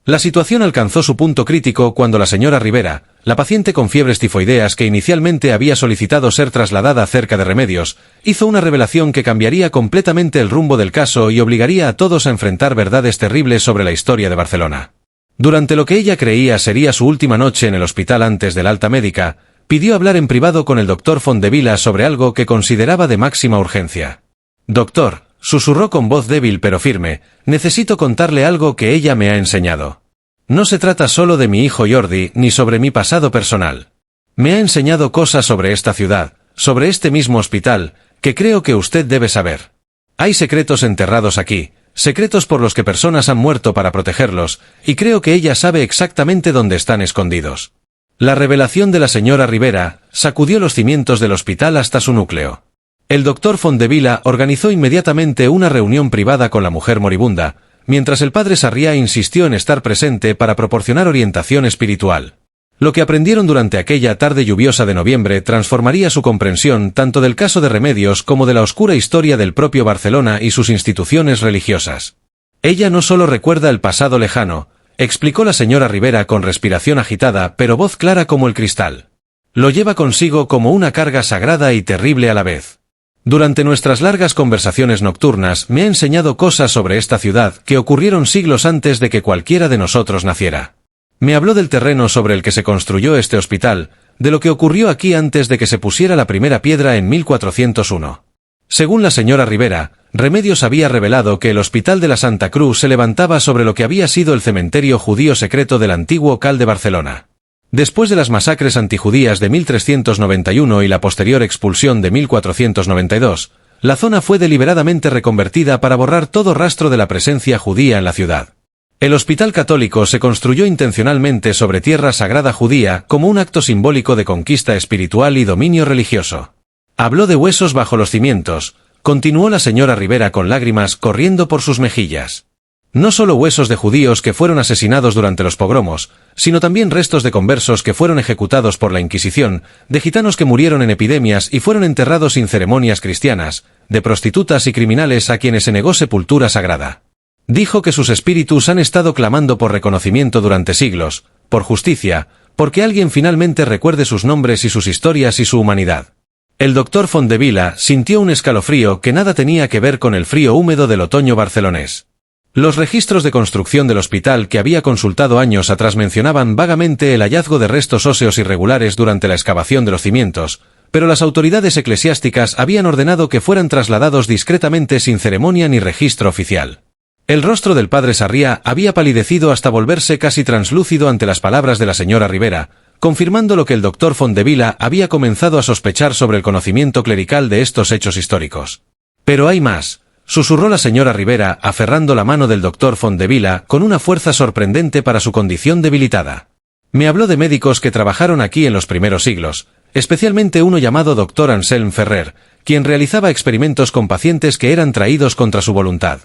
La situación alcanzó su punto crítico cuando la señora Rivera, la paciente con fiebres tifoideas que inicialmente había solicitado ser trasladada cerca de Remedios, hizo una revelación que cambiaría completamente el rumbo del caso y obligaría a todos a enfrentar verdades terribles sobre la historia de Barcelona. Durante lo que ella creía sería su última noche en el hospital antes del alta médica, pidió hablar en privado con el doctor Fontdevila sobre algo que consideraba de máxima urgencia. «Doctor», susurró con voz débil pero firme, «necesito contarle algo que ella me ha enseñado. No se trata solo de mi hijo Jordi ni sobre mi pasado personal. Me ha enseñado cosas sobre esta ciudad, sobre este mismo hospital, que creo que usted debe saber. Hay secretos enterrados aquí, secretos por los que personas han muerto para protegerlos, y creo que ella sabe exactamente dónde están escondidos». La revelación de la señora Rivera sacudió los cimientos del hospital hasta su núcleo. El doctor Fontdevila organizó inmediatamente una reunión privada con la mujer moribunda, mientras el padre Sarriá insistió en estar presente para proporcionar orientación espiritual. Lo que aprendieron durante aquella tarde lluviosa de noviembre transformaría su comprensión tanto del caso de Remedios como de la oscura historia del propio Barcelona y sus instituciones religiosas. Ella no solo recuerda el pasado lejano, explicó la señora Rivera con respiración agitada pero voz clara como el cristal. Lo lleva consigo como una carga sagrada y terrible a la vez. Durante nuestras largas conversaciones nocturnas me ha enseñado cosas sobre esta ciudad que ocurrieron siglos antes de que cualquiera de nosotros naciera. Me habló del terreno sobre el que se construyó este hospital, de lo que ocurrió aquí antes de que se pusiera la primera piedra en 1401. Según la señora Rivera, Remedios había revelado que el Hospital de la Santa Cruz se levantaba sobre lo que había sido el cementerio judío secreto del antiguo Cal de Barcelona. Después de las masacres antijudías de 1391 y la posterior expulsión de 1492, la zona fue deliberadamente reconvertida para borrar todo rastro de la presencia judía en la ciudad. El hospital católico se construyó intencionalmente sobre tierra sagrada judía como un acto simbólico de conquista espiritual y dominio religioso. Habló de huesos bajo los cimientos, continuó la señora Rivera con lágrimas corriendo por sus mejillas. No solo huesos de judíos que fueron asesinados durante los pogromos, sino también restos de conversos que fueron ejecutados por la Inquisición, de gitanos que murieron en epidemias y fueron enterrados sin ceremonias cristianas, de prostitutas y criminales a quienes se negó sepultura sagrada. Dijo que sus espíritus han estado clamando por reconocimiento durante siglos, por justicia, porque alguien finalmente recuerde sus nombres y sus historias y su humanidad. El doctor Fontdevila sintió un escalofrío que nada tenía que ver con el frío húmedo del otoño barcelonés. Los registros de construcción del hospital que había consultado años atrás mencionaban vagamente el hallazgo de restos óseos irregulares durante la excavación de los cimientos, pero las autoridades eclesiásticas habían ordenado que fueran trasladados discretamente sin ceremonia ni registro oficial. El rostro del padre Sarriá había palidecido hasta volverse casi translúcido ante las palabras de la señora Rivera, confirmando lo que el doctor Fontdevila había comenzado a sospechar sobre el conocimiento clerical de estos hechos históricos. «Pero hay más», susurró la señora Rivera aferrando la mano del doctor Fontdevila con una fuerza sorprendente para su condición debilitada. «Me habló de médicos que trabajaron aquí en los primeros siglos, especialmente uno llamado doctor Anselm Ferrer, quien realizaba experimentos con pacientes que eran traídos contra su voluntad.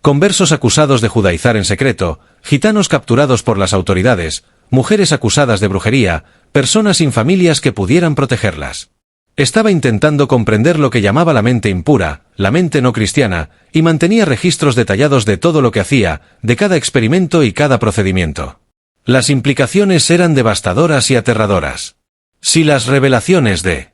Conversos acusados de judaizar en secreto, gitanos capturados por las autoridades, mujeres acusadas de brujería, personas sin familias que pudieran protegerlas. Estaba intentando comprender lo que llamaba la mente impura, la mente no cristiana, y mantenía registros detallados de todo lo que hacía, de cada experimento y cada procedimiento. Las implicaciones eran devastadoras y aterradoras. Si las revelaciones de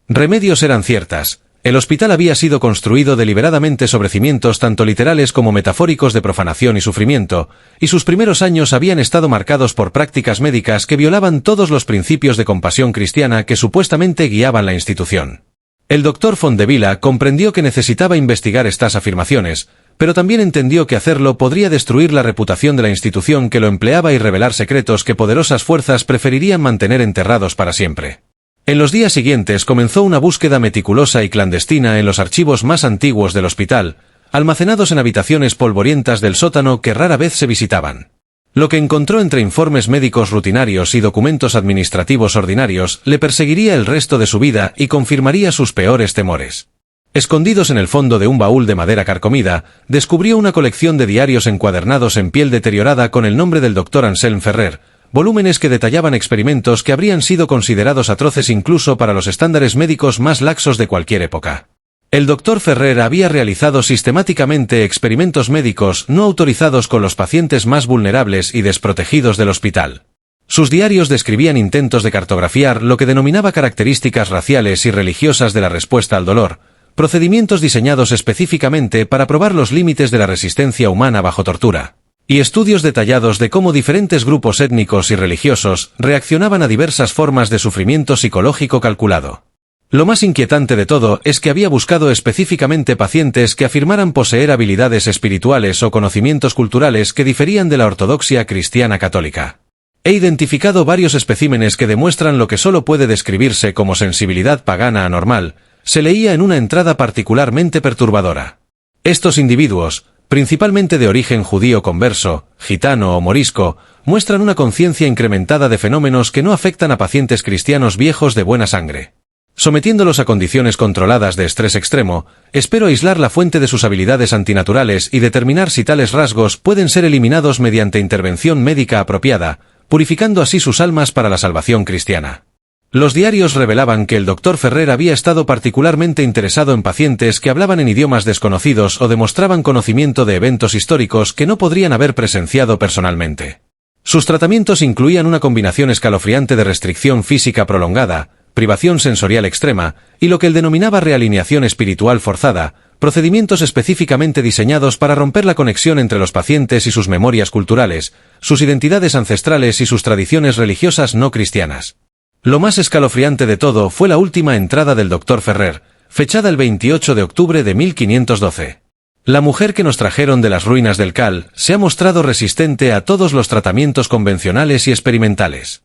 Remedios eran ciertas, el hospital había sido construido deliberadamente sobre cimientos tanto literales como metafóricos de profanación y sufrimiento, y sus primeros años habían estado marcados por prácticas médicas que violaban todos los principios de compasión cristiana que supuestamente guiaban la institución. El doctor Fontdevila comprendió que necesitaba investigar estas afirmaciones, pero también entendió que hacerlo podría destruir la reputación de la institución que lo empleaba y revelar secretos que poderosas fuerzas preferirían mantener enterrados para siempre. En los días siguientes comenzó una búsqueda meticulosa y clandestina en los archivos más antiguos del hospital, almacenados en habitaciones polvorientas del sótano que rara vez se visitaban. Lo que encontró entre informes médicos rutinarios y documentos administrativos ordinarios le perseguiría el resto de su vida y confirmaría sus peores temores. Escondidos en el fondo de un baúl de madera carcomida, descubrió una colección de diarios encuadernados en piel deteriorada con el nombre del doctor Anselm Ferrer, volúmenes que detallaban experimentos que habrían sido considerados atroces incluso para los estándares médicos más laxos de cualquier época. El doctor Ferrer había realizado sistemáticamente experimentos médicos no autorizados con los pacientes más vulnerables y desprotegidos del hospital. Sus diarios describían intentos de cartografiar lo que denominaba características raciales y religiosas de la respuesta al dolor, procedimientos diseñados específicamente para probar los límites de la resistencia humana bajo tortura, y estudios detallados de cómo diferentes grupos étnicos y religiosos reaccionaban a diversas formas de sufrimiento psicológico calculado. Lo más inquietante de todo es que había buscado específicamente pacientes que afirmaran poseer habilidades espirituales o conocimientos culturales que diferían de la ortodoxia cristiana católica. He identificado varios especímenes que demuestran lo que solo puede describirse como sensibilidad pagana anormal, se leía en una entrada particularmente perturbadora. Estos individuos, principalmente de origen judío converso, gitano o morisco, muestran una conciencia incrementada de fenómenos que no afectan a pacientes cristianos viejos de buena sangre. Sometiéndolos a condiciones controladas de estrés extremo, espero aislar la fuente de sus habilidades antinaturales y determinar si tales rasgos pueden ser eliminados mediante intervención médica apropiada, purificando así sus almas para la salvación cristiana. Los diarios revelaban que el doctor Ferrer había estado particularmente interesado en pacientes que hablaban en idiomas desconocidos o demostraban conocimiento de eventos históricos que no podrían haber presenciado personalmente. Sus tratamientos incluían una combinación escalofriante de restricción física prolongada, privación sensorial extrema, y lo que él denominaba realineación espiritual forzada, procedimientos específicamente diseñados para romper la conexión entre los pacientes y sus memorias culturales, sus identidades ancestrales y sus tradiciones religiosas no cristianas. Lo más escalofriante de todo fue la última entrada del doctor Ferrer, fechada el 28 de octubre de 1512. La mujer que nos trajeron de las ruinas del Cal se ha mostrado resistente a todos los tratamientos convencionales y experimentales.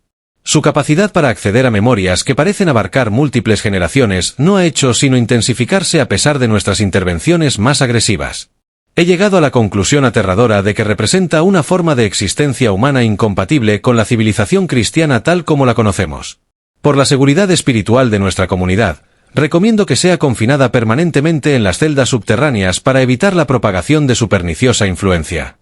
Su capacidad para acceder a memorias que parecen abarcar múltiples generaciones no ha hecho sino intensificarse a pesar de nuestras intervenciones más agresivas. He llegado a la conclusión aterradora de que representa una forma de existencia humana incompatible con la civilización cristiana tal como la conocemos. Por la seguridad espiritual de nuestra comunidad, recomiendo que sea confinada permanentemente en las celdas subterráneas para evitar la propagación de su perniciosa influencia.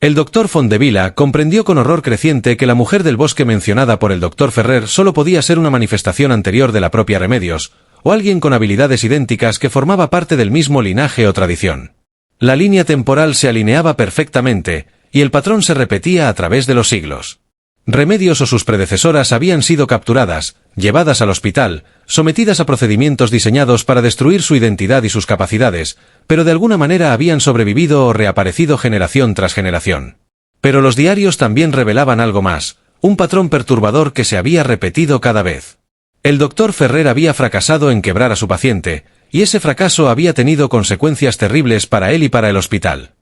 El doctor Fondevila comprendió con horror creciente que la mujer del bosque mencionada por el doctor Ferrer solo podía ser una manifestación anterior de la propia Remedios, o alguien con habilidades idénticas que formaba parte del mismo linaje o tradición. La línea temporal se alineaba perfectamente, y el patrón se repetía a través de los siglos. Remedios o sus predecesoras habían sido capturadas, llevadas al hospital, sometidas a procedimientos diseñados para destruir su identidad y sus capacidades, pero de alguna manera habían sobrevivido o reaparecido generación tras generación. Pero los diarios también revelaban algo más, un patrón perturbador que se había repetido cada vez. El doctor Ferrer había fracasado en quebrar a su paciente, y ese fracaso había tenido consecuencias terribles para él y para el hospital.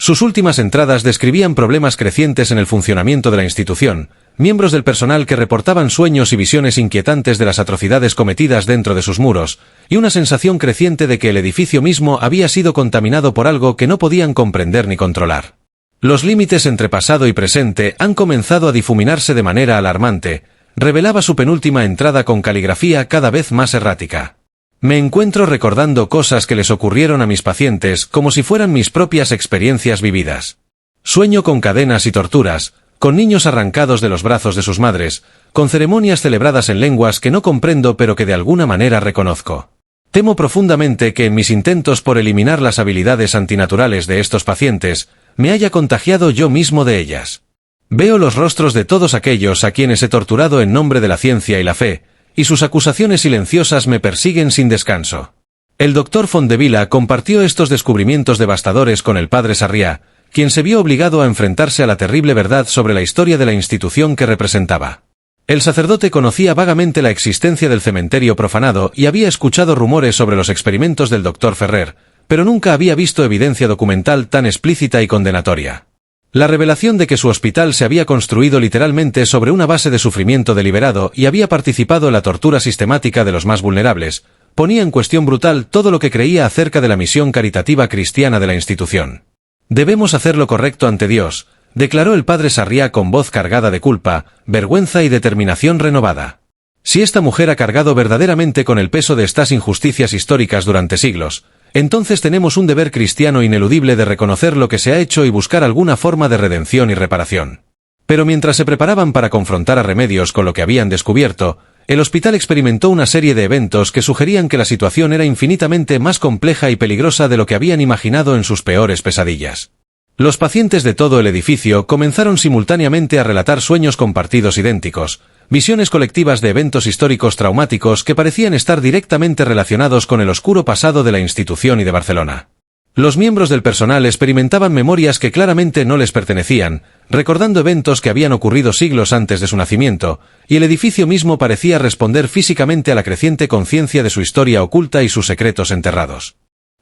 Sus últimas entradas describían problemas crecientes en el funcionamiento de la institución, miembros del personal que reportaban sueños y visiones inquietantes de las atrocidades cometidas dentro de sus muros, y una sensación creciente de que el edificio mismo había sido contaminado por algo que no podían comprender ni controlar. Los límites entre pasado y presente han comenzado a difuminarse de manera alarmante, revelaba su penúltima entrada con caligrafía cada vez más errática. Me encuentro recordando cosas que les ocurrieron a mis pacientes como si fueran mis propias experiencias vividas. Sueño con cadenas y torturas, con niños arrancados de los brazos de sus madres, con ceremonias celebradas en lenguas que no comprendo pero que de alguna manera reconozco. Temo profundamente que en mis intentos por eliminar las habilidades antinaturales de estos pacientes, me haya contagiado yo mismo de ellas. Veo los rostros de todos aquellos a quienes he torturado en nombre de la ciencia y la fe, y sus acusaciones silenciosas me persiguen sin descanso. El doctor Fondevila compartió estos descubrimientos devastadores con el padre Sarriá, quien se vio obligado a enfrentarse a la terrible verdad sobre la historia de la institución que representaba. El sacerdote conocía vagamente la existencia del cementerio profanado y había escuchado rumores sobre los experimentos del doctor Ferrer, pero nunca había visto evidencia documental tan explícita y condenatoria. La revelación de que su hospital se había construido literalmente sobre una base de sufrimiento deliberado y había participado en la tortura sistemática de los más vulnerables, ponía en cuestión brutal todo lo que creía acerca de la misión caritativa cristiana de la institución. Debemos hacer lo correcto ante Dios, declaró el padre Sarriá con voz cargada de culpa, vergüenza y determinación renovada. Si esta mujer ha cargado verdaderamente con el peso de estas injusticias históricas durante siglos, entonces tenemos un deber cristiano ineludible de reconocer lo que se ha hecho y buscar alguna forma de redención y reparación. Pero mientras se preparaban para confrontar a Remedios con lo que habían descubierto, el hospital experimentó una serie de eventos que sugerían que la situación era infinitamente más compleja y peligrosa de lo que habían imaginado en sus peores pesadillas. Los pacientes de todo el edificio comenzaron simultáneamente a relatar sueños compartidos idénticos, visiones colectivas de eventos históricos traumáticos que parecían estar directamente relacionados con el oscuro pasado de la institución y de Barcelona. Los miembros del personal experimentaban memorias que claramente no les pertenecían, recordando eventos que habían ocurrido siglos antes de su nacimiento, y el edificio mismo parecía responder físicamente a la creciente conciencia de su historia oculta y sus secretos enterrados.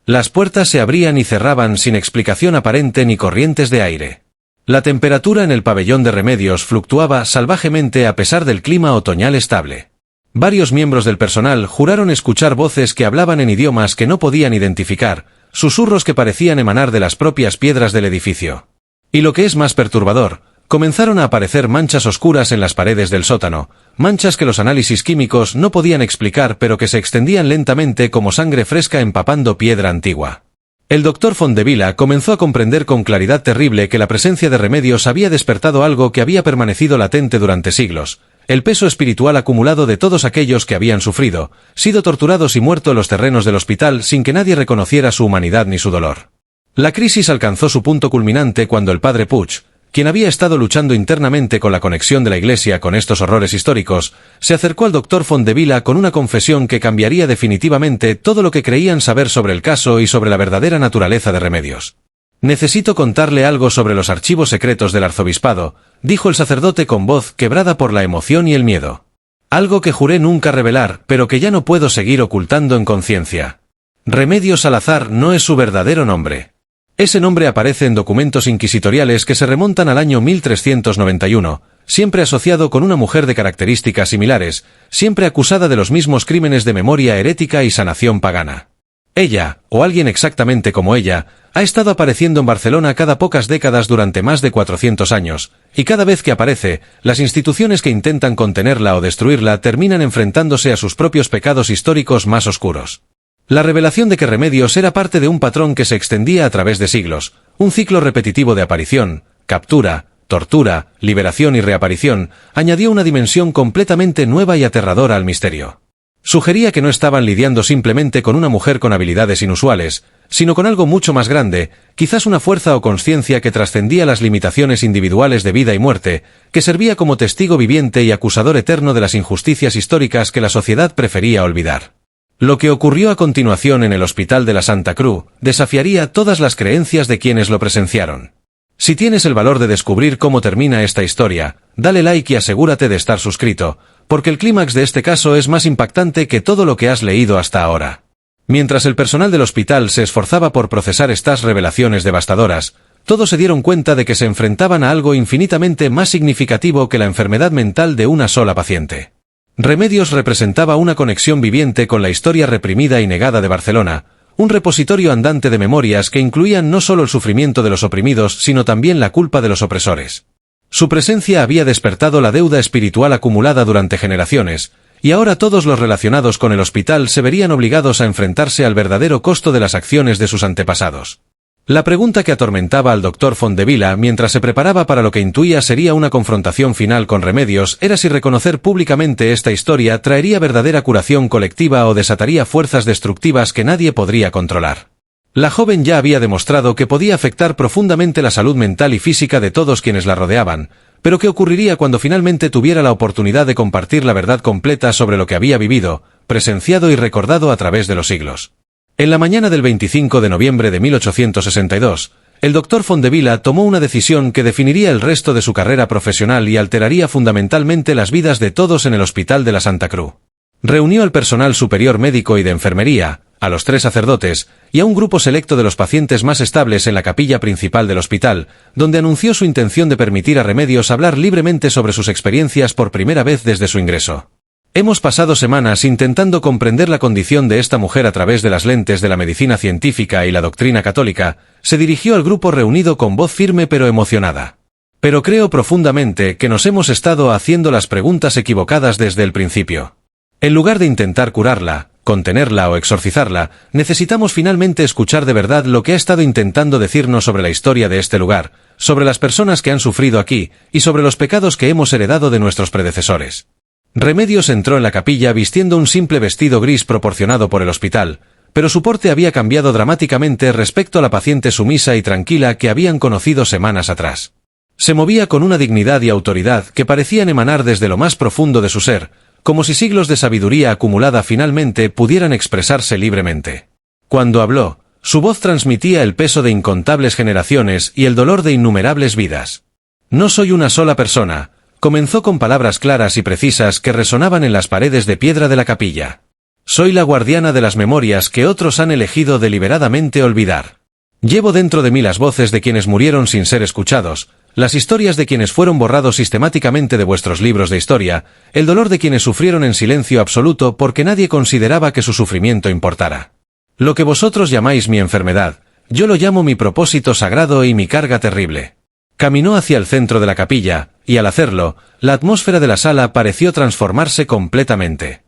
Las puertas se abrían y cerraban sin explicación aparente ni corrientes de aire. La temperatura en el pabellón de Remedios fluctuaba salvajemente a pesar del clima otoñal estable. Varios miembros del personal juraron escuchar voces que hablaban en idiomas que no podían identificar, susurros que parecían emanar de las propias piedras del edificio. Y lo que es más perturbador, comenzaron a aparecer manchas oscuras en las paredes del sótano, manchas que los análisis químicos no podían explicar pero que se extendían lentamente como sangre fresca empapando piedra antigua. El doctor Fontdevila comenzó a comprender con claridad terrible que la presencia de Remedios había despertado algo que había permanecido latente durante siglos, el peso espiritual acumulado de todos aquellos que habían sufrido, sido torturados y muerto en los terrenos del hospital sin que nadie reconociera su humanidad ni su dolor. La crisis alcanzó su punto culminante cuando el padre Puig, quien había estado luchando internamente con la conexión de la Iglesia con estos horrores históricos, se acercó al doctor Fontdevila con una confesión que cambiaría definitivamente todo lo que creían saber sobre el caso y sobre la verdadera naturaleza de Remedios. «Necesito contarle algo sobre los archivos secretos del arzobispado», dijo el sacerdote con voz quebrada por la emoción y el miedo. «Algo que juré nunca revelar, pero que ya no puedo seguir ocultando en conciencia. Remedios Salazar no es su verdadero nombre. Ese nombre aparece en documentos inquisitoriales que se remontan al año 1391, siempre asociado con una mujer de características similares, siempre acusada de los mismos crímenes de memoria herética y sanación pagana. Ella, o alguien exactamente como ella, ha estado apareciendo en Barcelona cada pocas décadas durante más de 400 años, y cada vez que aparece, las instituciones que intentan contenerla o destruirla terminan enfrentándose a sus propios pecados históricos más oscuros. La revelación de que Remedios era parte de un patrón que se extendía a través de siglos, un ciclo repetitivo de aparición, captura, tortura, liberación y reaparición, añadió una dimensión completamente nueva y aterradora al misterio. Sugería que no estaban lidiando simplemente con una mujer con habilidades inusuales, sino con algo mucho más grande, quizás una fuerza o consciencia que trascendía las limitaciones individuales de vida y muerte, que servía como testigo viviente y acusador eterno de las injusticias históricas que la sociedad prefería olvidar. Lo que ocurrió a continuación en el Hospital de la Santa Cruz desafiaría todas las creencias de quienes lo presenciaron. Si tienes el valor de descubrir cómo termina esta historia, dale like y asegúrate de estar suscrito, porque el clímax de este caso es más impactante que todo lo que has leído hasta ahora. Mientras el personal del hospital se esforzaba por procesar estas revelaciones devastadoras, todos se dieron cuenta de que se enfrentaban a algo infinitamente más significativo que la enfermedad mental de una sola paciente. Remedios representaba una conexión viviente con la historia reprimida y negada de Barcelona, un repositorio andante de memorias que incluían no solo el sufrimiento de los oprimidos, sino también la culpa de los opresores. Su presencia había despertado la deuda espiritual acumulada durante generaciones, y ahora todos los relacionados con el hospital se verían obligados a enfrentarse al verdadero costo de las acciones de sus antepasados. La pregunta que atormentaba al doctor Fontdevila mientras se preparaba para lo que intuía sería una confrontación final con Remedios era si reconocer públicamente esta historia traería verdadera curación colectiva o desataría fuerzas destructivas que nadie podría controlar. La joven ya había demostrado que podía afectar profundamente la salud mental y física de todos quienes la rodeaban, pero ¿qué ocurriría cuando finalmente tuviera la oportunidad de compartir la verdad completa sobre lo que había vivido, presenciado y recordado a través de los siglos? En la mañana del 25 de noviembre de 1862, el doctor Fontdevila tomó una decisión que definiría el resto de su carrera profesional y alteraría fundamentalmente las vidas de todos en el Hospital de la Santa Cruz. Reunió al personal superior médico y de enfermería, a los 3 sacerdotes, y a un grupo selecto de los pacientes más estables en la capilla principal del hospital, donde anunció su intención de permitir a Remedios hablar libremente sobre sus experiencias por primera vez desde su ingreso. Hemos pasado semanas intentando comprender la condición de esta mujer a través de las lentes de la medicina científica y la doctrina católica, se dirigió al grupo reunido con voz firme pero emocionada. Pero creo profundamente que nos hemos estado haciendo las preguntas equivocadas desde el principio. En lugar de intentar curarla, contenerla o exorcizarla, necesitamos finalmente escuchar de verdad lo que ha estado intentando decirnos sobre la historia de este lugar, sobre las personas que han sufrido aquí, y sobre los pecados que hemos heredado de nuestros predecesores. Remedios entró en la capilla vistiendo un simple vestido gris proporcionado por el hospital, pero su porte había cambiado dramáticamente respecto a la paciente sumisa y tranquila que habían conocido semanas atrás. Se movía con una dignidad y autoridad que parecían emanar desde lo más profundo de su ser, como si siglos de sabiduría acumulada finalmente pudieran expresarse libremente. Cuando habló, su voz transmitía el peso de incontables generaciones y el dolor de innumerables vidas. No soy una sola persona, comenzó con palabras claras y precisas que resonaban en las paredes de piedra de la capilla. Soy la guardiana de las memorias que otros han elegido deliberadamente olvidar. Llevo dentro de mí las voces de quienes murieron sin ser escuchados, las historias de quienes fueron borrados sistemáticamente de vuestros libros de historia, el dolor de quienes sufrieron en silencio absoluto porque nadie consideraba que su sufrimiento importara. Lo que vosotros llamáis mi enfermedad, yo lo llamo mi propósito sagrado y mi carga terrible. Caminó hacia el centro de la capilla, y al hacerlo, la atmósfera de la sala pareció transformarse completamente.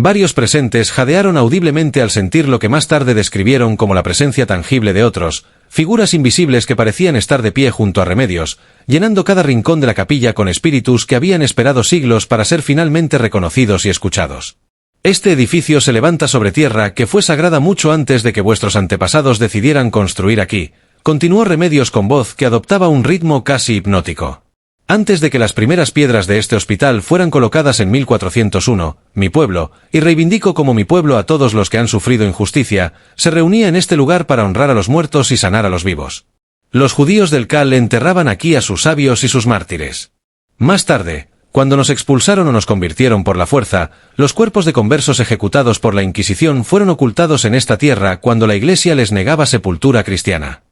Varios presentes jadearon audiblemente al sentir lo que más tarde describieron como la presencia tangible de otros, figuras invisibles que parecían estar de pie junto a Remedios, llenando cada rincón de la capilla con espíritus que habían esperado siglos para ser finalmente reconocidos y escuchados. Este edificio se levanta sobre tierra que fue sagrada mucho antes de que vuestros antepasados decidieran construir aquí, continuó Remedios con voz que adoptaba un ritmo casi hipnótico. Antes de que las primeras piedras de este hospital fueran colocadas en 1401, mi pueblo, y reivindico como mi pueblo a todos los que han sufrido injusticia, se reunía en este lugar para honrar a los muertos y sanar a los vivos. Los judíos del Cal enterraban aquí a sus sabios y sus mártires. Más tarde, cuando nos expulsaron o nos convirtieron por la fuerza, los cuerpos de conversos ejecutados por la Inquisición fueron ocultados en esta tierra cuando la Iglesia les negaba sepultura cristiana.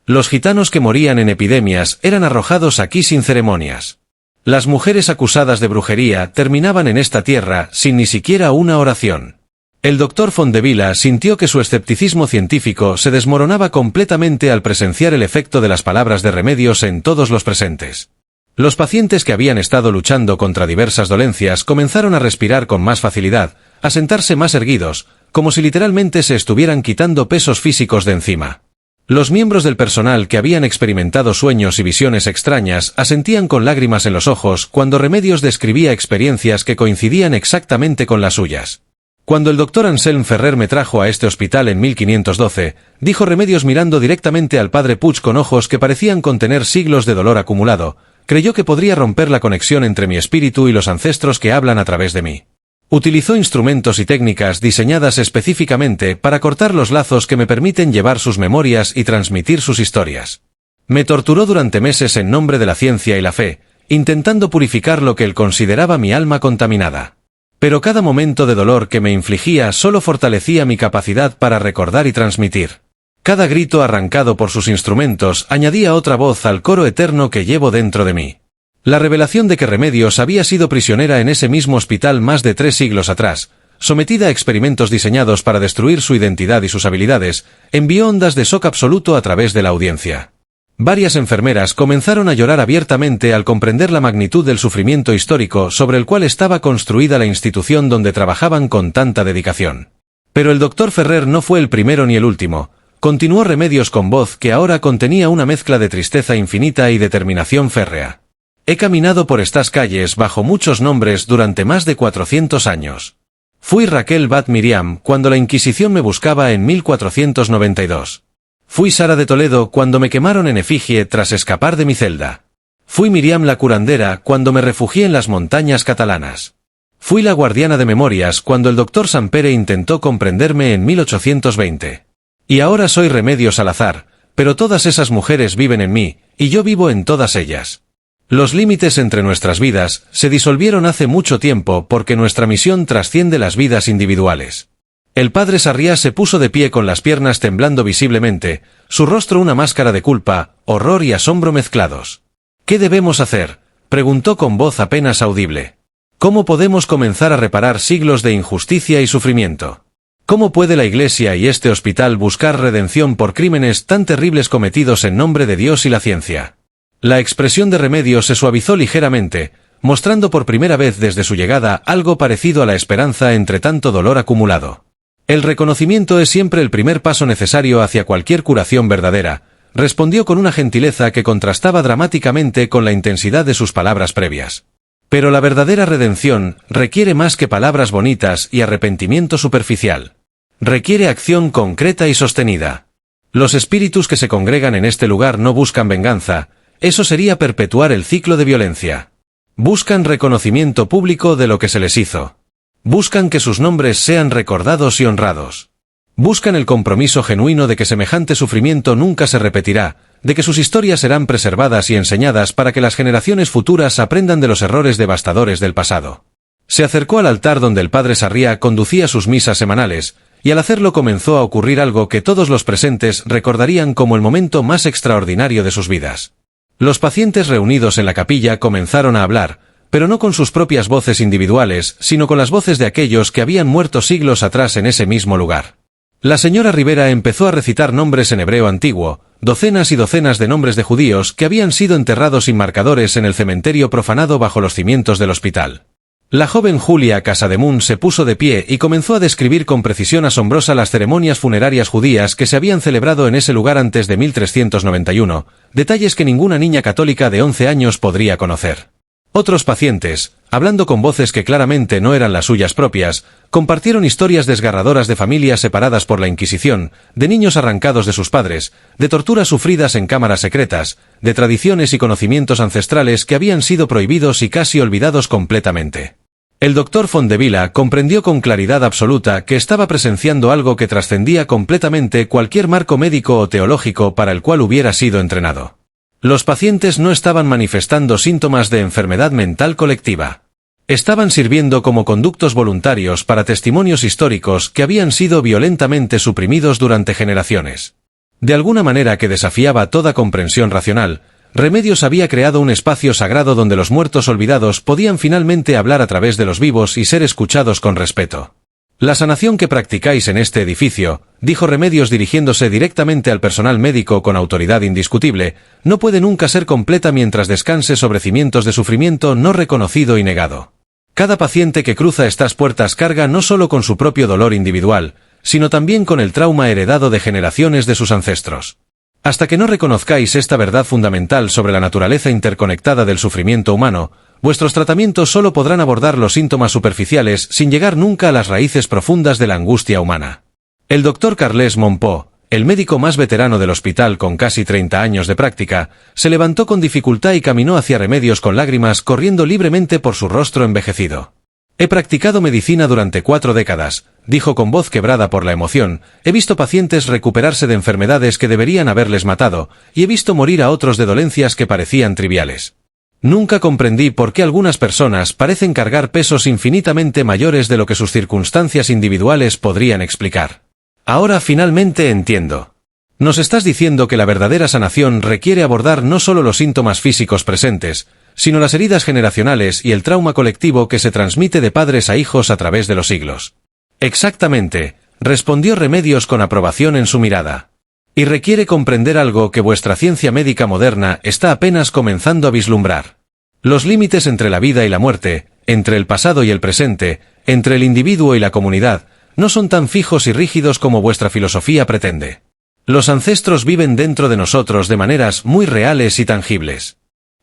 Los gitanos que morían en epidemias eran arrojados aquí sin ceremonias. Las mujeres acusadas de brujería terminaban en esta tierra sin ni siquiera una oración. El doctor Fondevila sintió que su escepticismo científico se desmoronaba completamente al presenciar el efecto de las palabras de Remedios en todos los presentes. Los pacientes que habían estado luchando contra diversas dolencias comenzaron a respirar con más facilidad, a sentarse más erguidos, como si literalmente se estuvieran quitando pesos físicos de encima. Los miembros del personal que habían experimentado sueños y visiones extrañas asentían con lágrimas en los ojos cuando Remedios describía experiencias que coincidían exactamente con las suyas. Cuando el doctor Anselm Ferrer me trajo a este hospital en 1512, dijo Remedios mirando directamente al padre Puig con ojos que parecían contener siglos de dolor acumulado, creyó que podría romper la conexión entre mi espíritu y los ancestros que hablan a través de mí. Utilizó instrumentos y técnicas diseñadas específicamente para cortar los lazos que me permiten llevar sus memorias y transmitir sus historias. Me torturó durante meses en nombre de la ciencia y la fe, intentando purificar lo que él consideraba mi alma contaminada. Pero cada momento de dolor que me infligía solo fortalecía mi capacidad para recordar y transmitir. Cada grito arrancado por sus instrumentos añadía otra voz al coro eterno que llevo dentro de mí. La revelación de que Remedios había sido prisionera en ese mismo hospital más de 3 siglos atrás, sometida a experimentos diseñados para destruir su identidad y sus habilidades, envió ondas de shock absoluto a través de la audiencia. Varias enfermeras comenzaron a llorar abiertamente al comprender la magnitud del sufrimiento histórico sobre el cual estaba construida la institución donde trabajaban con tanta dedicación. Pero el doctor Ferrer no fue el primero ni el último, continuó Remedios con voz que ahora contenía una mezcla de tristeza infinita y determinación férrea. He caminado por estas calles bajo muchos nombres durante más de 400 años. Fui Raquel Bat Miriam cuando la Inquisición me buscaba en 1492. Fui Sara de Toledo cuando me quemaron en efigie tras escapar de mi celda. Fui Miriam la curandera cuando me refugié en las montañas catalanas. Fui la guardiana de memorias cuando el doctor Sampere intentó comprenderme en 1820. Y ahora soy Remedios Salazar, pero todas esas mujeres viven en mí, y yo vivo en todas ellas. Los límites entre nuestras vidas se disolvieron hace mucho tiempo porque nuestra misión trasciende las vidas individuales. El padre Sarriá se puso de pie con las piernas temblando visiblemente, su rostro una máscara de culpa, horror y asombro mezclados. ¿Qué debemos hacer?, preguntó con voz apenas audible. ¿Cómo podemos comenzar a reparar siglos de injusticia y sufrimiento? ¿Cómo puede la Iglesia y este hospital buscar redención por crímenes tan terribles cometidos en nombre de Dios y la ciencia? La expresión de Remedios se suavizó ligeramente, mostrando por primera vez desde su llegada algo parecido a la esperanza entre tanto dolor acumulado. El reconocimiento es siempre el primer paso necesario hacia cualquier curación verdadera, respondió con una gentileza que contrastaba dramáticamente con la intensidad de sus palabras previas. Pero la verdadera redención requiere más que palabras bonitas y arrepentimiento superficial. Requiere acción concreta y sostenida. Los espíritus que se congregan en este lugar no buscan venganza, eso sería perpetuar el ciclo de violencia. Buscan reconocimiento público de lo que se les hizo. Buscan que sus nombres sean recordados y honrados. Buscan el compromiso genuino de que semejante sufrimiento nunca se repetirá, de que sus historias serán preservadas y enseñadas para que las generaciones futuras aprendan de los errores devastadores del pasado. Se acercó al altar donde el padre Sarriá conducía sus misas semanales, y al hacerlo comenzó a ocurrir algo que todos los presentes recordarían como el momento más extraordinario de sus vidas. Los pacientes reunidos en la capilla comenzaron a hablar, pero no con sus propias voces individuales, sino con las voces de aquellos que habían muerto siglos atrás en ese mismo lugar. La señora Rivera empezó a recitar nombres en hebreo antiguo, docenas y docenas de nombres de judíos que habían sido enterrados sin marcadores en el cementerio profanado bajo los cimientos del hospital. La joven Julia Casademun se puso de pie y comenzó a describir con precisión asombrosa las ceremonias funerarias judías que se habían celebrado en ese lugar antes de 1391, detalles que ninguna niña católica de 11 años podría conocer. Otros pacientes, hablando con voces que claramente no eran las suyas propias, compartieron historias desgarradoras de familias separadas por la Inquisición, de niños arrancados de sus padres, de torturas sufridas en cámaras secretas, de tradiciones y conocimientos ancestrales que habían sido prohibidos y casi olvidados completamente. El doctor Fondevila comprendió con claridad absoluta que estaba presenciando algo que trascendía completamente cualquier marco médico o teológico para el cual hubiera sido entrenado. Los pacientes no estaban manifestando síntomas de enfermedad mental colectiva. Estaban sirviendo como conductos voluntarios para testimonios históricos que habían sido violentamente suprimidos durante generaciones. De alguna manera que desafiaba toda comprensión racional, Remedios había creado un espacio sagrado donde los muertos olvidados podían finalmente hablar a través de los vivos y ser escuchados con respeto. La sanación que practicáis en este edificio, dijo Remedios dirigiéndose directamente al personal médico con autoridad indiscutible, no puede nunca ser completa mientras descanse sobre cimientos de sufrimiento no reconocido y negado. Cada paciente que cruza estas puertas carga no solo con su propio dolor individual, sino también con el trauma heredado de generaciones de sus ancestros. Hasta que no reconozcáis esta verdad fundamental sobre la naturaleza interconectada del sufrimiento humano, vuestros tratamientos solo podrán abordar los síntomas superficiales sin llegar nunca a las raíces profundas de la angustia humana. El doctor Carles Monpó, el médico más veterano del hospital con casi 30 años de práctica, se levantó con dificultad y caminó hacia Remedios con lágrimas corriendo libremente por su rostro envejecido. He practicado medicina durante 4 décadas, dijo con voz quebrada por la emoción, he visto pacientes recuperarse de enfermedades que deberían haberles matado, y he visto morir a otros de dolencias que parecían triviales. Nunca comprendí por qué algunas personas parecen cargar pesos infinitamente mayores de lo que sus circunstancias individuales podrían explicar. Ahora finalmente entiendo. Nos estás diciendo que la verdadera sanación requiere abordar no solo los síntomas físicos presentes, sino las heridas generacionales y el trauma colectivo que se transmite de padres a hijos a través de los siglos. Exactamente, respondió Remedios con aprobación en su mirada. Y requiere comprender algo que vuestra ciencia médica moderna está apenas comenzando a vislumbrar. Los límites entre la vida y la muerte, entre el pasado y el presente, entre el individuo y la comunidad, no son tan fijos y rígidos como vuestra filosofía pretende. Los ancestros viven dentro de nosotros de maneras muy reales y tangibles.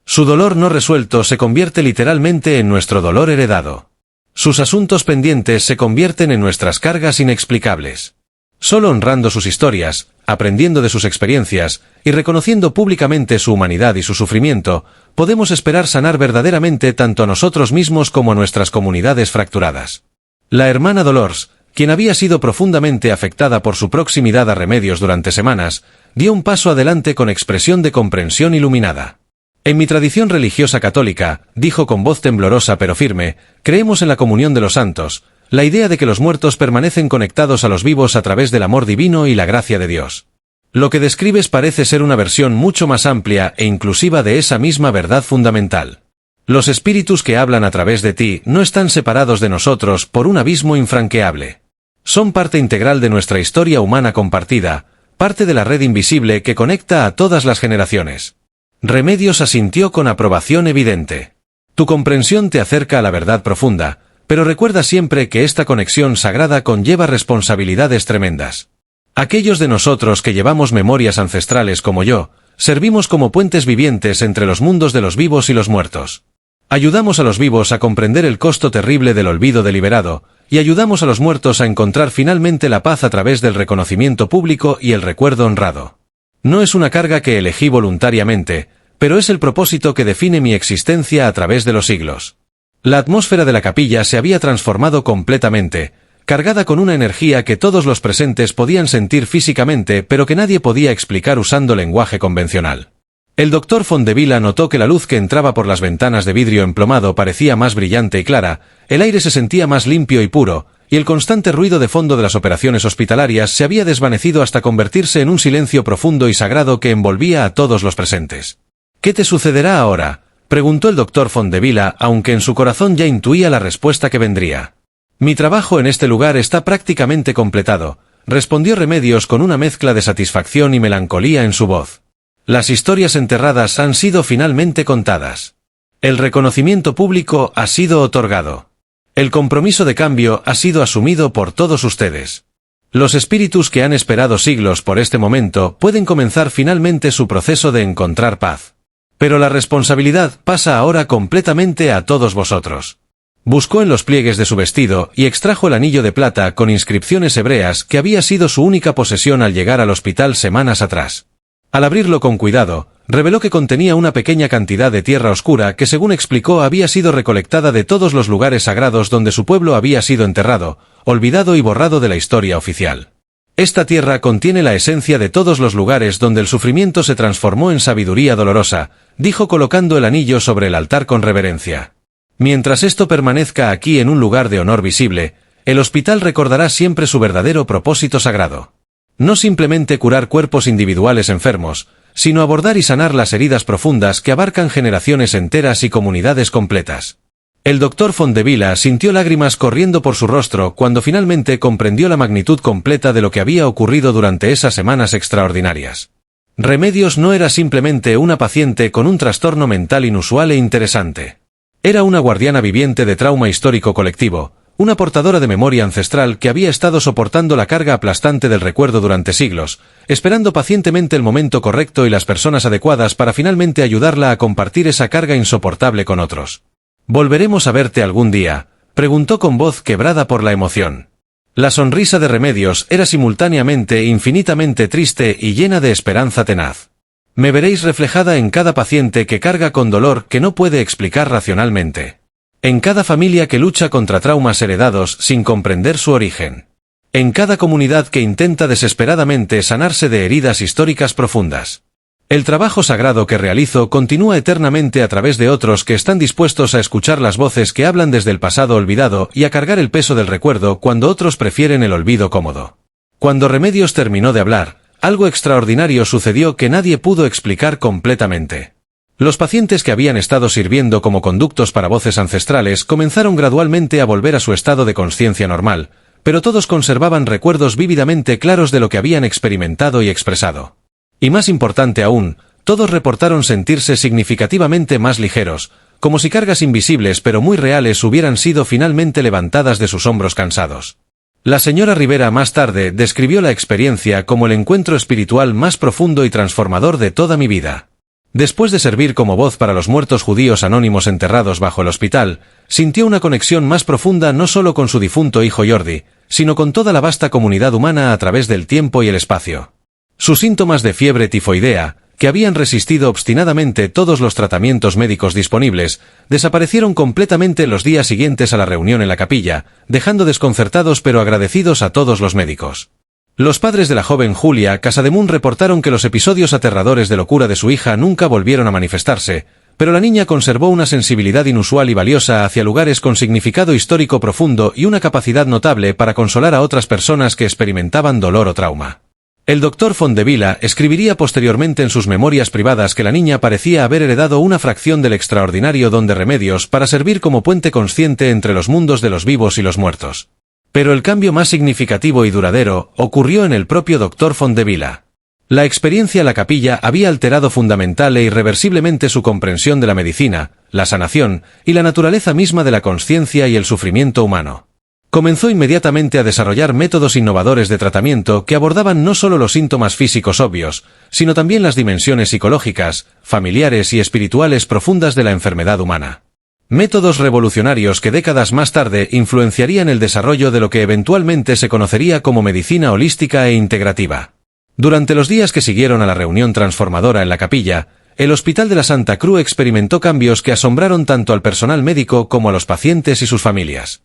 Su dolor no resuelto se convierte literalmente en nuestro dolor heredado. Sus asuntos pendientes se convierten en nuestras cargas inexplicables. Solo honrando sus historias, aprendiendo de sus experiencias y reconociendo públicamente su humanidad y su sufrimiento, podemos esperar sanar verdaderamente tanto a nosotros mismos como a nuestras comunidades fracturadas. La hermana Dolors, quien había sido profundamente afectada por su proximidad a Remedios durante semanas, dio un paso adelante con expresión de comprensión iluminada. En mi tradición religiosa católica, dijo con voz temblorosa pero firme, creemos en la comunión de los santos, la idea de que los muertos permanecen conectados a los vivos a través del amor divino y la gracia de Dios. Lo que describes parece ser una versión mucho más amplia e inclusiva de esa misma verdad fundamental. Los espíritus que hablan a través de ti no están separados de nosotros por un abismo infranqueable. Son parte integral de nuestra historia humana compartida, parte de la red invisible que conecta a todas las generaciones. Remedios asintió con aprobación evidente. Tu comprensión te acerca a la verdad profunda, pero recuerda siempre que esta conexión sagrada conlleva responsabilidades tremendas. Aquellos de nosotros que llevamos memorias ancestrales como yo, servimos como puentes vivientes entre los mundos de los vivos y los muertos. Ayudamos a los vivos a comprender el costo terrible del olvido deliberado, y ayudamos a los muertos a encontrar finalmente la paz a través del reconocimiento público y el recuerdo honrado. No es una carga que elegí voluntariamente, pero es el propósito que define mi existencia a través de los siglos. La atmósfera de la capilla se había transformado completamente, cargada con una energía que todos los presentes podían sentir físicamente pero que nadie podía explicar usando lenguaje convencional. El doctor Fondevila notó que la luz que entraba por las ventanas de vidrio emplomado parecía más brillante y clara, el aire se sentía más limpio y puro, y el constante ruido de fondo de las operaciones hospitalarias se había desvanecido hasta convertirse en un silencio profundo y sagrado que envolvía a todos los presentes. «¿Qué te sucederá ahora?», preguntó el doctor Fondevila, aunque en su corazón ya intuía la respuesta que vendría. «Mi trabajo en este lugar está prácticamente completado», respondió Remedios con una mezcla de satisfacción y melancolía en su voz. «Las historias enterradas han sido finalmente contadas. El reconocimiento público ha sido otorgado. El compromiso de cambio ha sido asumido por todos ustedes. Los espíritus que han esperado siglos por este momento pueden comenzar finalmente su proceso de encontrar paz. Pero la responsabilidad pasa ahora completamente a todos vosotros». Buscó en los pliegues de su vestido y extrajo el anillo de plata con inscripciones hebreas que había sido su única posesión al llegar al hospital semanas atrás. Al abrirlo con cuidado, reveló que contenía una pequeña cantidad de tierra oscura que, según explicó, había sido recolectada de todos los lugares sagrados donde su pueblo había sido enterrado, olvidado y borrado de la historia oficial. Esta tierra contiene la esencia de todos los lugares donde el sufrimiento se transformó en sabiduría dolorosa, dijo colocando el anillo sobre el altar con reverencia. Mientras esto permanezca aquí en un lugar de honor visible, el hospital recordará siempre su verdadero propósito sagrado. No simplemente curar cuerpos individuales enfermos, sino abordar y sanar las heridas profundas que abarcan generaciones enteras y comunidades completas. El doctor Fondevila sintió lágrimas corriendo por su rostro cuando finalmente comprendió la magnitud completa de lo que había ocurrido durante esas semanas extraordinarias. Remedios no era simplemente una paciente con un trastorno mental inusual e interesante. Era una guardiana viviente de trauma histórico colectivo, una portadora de memoria ancestral que había estado soportando la carga aplastante del recuerdo durante siglos, esperando pacientemente el momento correcto y las personas adecuadas para finalmente ayudarla a compartir esa carga insoportable con otros. «¿Volveremos a verte algún día?», preguntó con voz quebrada por la emoción. La sonrisa de Remedios era simultáneamente infinitamente triste y llena de esperanza tenaz. «Me veréis reflejada en cada paciente que carga con dolor que no puede explicar racionalmente. En cada familia que lucha contra traumas heredados sin comprender su origen. En cada comunidad que intenta desesperadamente sanarse de heridas históricas profundas. El trabajo sagrado que realizo continúa eternamente a través de otros que están dispuestos a escuchar las voces que hablan desde el pasado olvidado y a cargar el peso del recuerdo cuando otros prefieren el olvido cómodo». Cuando Remedios terminó de hablar, algo extraordinario sucedió que nadie pudo explicar completamente. Los pacientes que habían estado sirviendo como conductos para voces ancestrales comenzaron gradualmente a volver a su estado de conciencia normal, pero todos conservaban recuerdos vívidamente claros de lo que habían experimentado y expresado. Y más importante aún, todos reportaron sentirse significativamente más ligeros, como si cargas invisibles pero muy reales hubieran sido finalmente levantadas de sus hombros cansados. La señora Rivera más tarde describió la experiencia como el encuentro espiritual más profundo y transformador de toda mi vida. Después de servir como voz para los muertos judíos anónimos enterrados bajo el hospital, sintió una conexión más profunda no solo con su difunto hijo Jordi, sino con toda la vasta comunidad humana a través del tiempo y el espacio. Sus síntomas de fiebre tifoidea, que habían resistido obstinadamente todos los tratamientos médicos disponibles, desaparecieron completamente los días siguientes a la reunión en la capilla, dejando desconcertados pero agradecidos a todos los médicos. Los padres de la joven Julia Casademun reportaron que los episodios aterradores de locura de su hija nunca volvieron a manifestarse, pero la niña conservó una sensibilidad inusual y valiosa hacia lugares con significado histórico profundo y una capacidad notable para consolar a otras personas que experimentaban dolor o trauma. El doctor Fondevila escribiría posteriormente en sus memorias privadas que la niña parecía haber heredado una fracción del extraordinario don de Remedios para servir como puente consciente entre los mundos de los vivos y los muertos. Pero el cambio más significativo y duradero ocurrió en el propio doctor Fondevila. La experiencia en la capilla había alterado fundamental e irreversiblemente su comprensión de la medicina, la sanación y la naturaleza misma de la consciencia y el sufrimiento humano. Comenzó inmediatamente a desarrollar métodos innovadores de tratamiento que abordaban no solo los síntomas físicos obvios, sino también las dimensiones psicológicas, familiares y espirituales profundas de la enfermedad humana. Métodos revolucionarios que décadas más tarde influenciarían el desarrollo de lo que eventualmente se conocería como medicina holística e integrativa. Durante los días que siguieron a la reunión transformadora en la capilla, el Hospital de la Santa Cruz experimentó cambios que asombraron tanto al personal médico como a los pacientes y sus familias.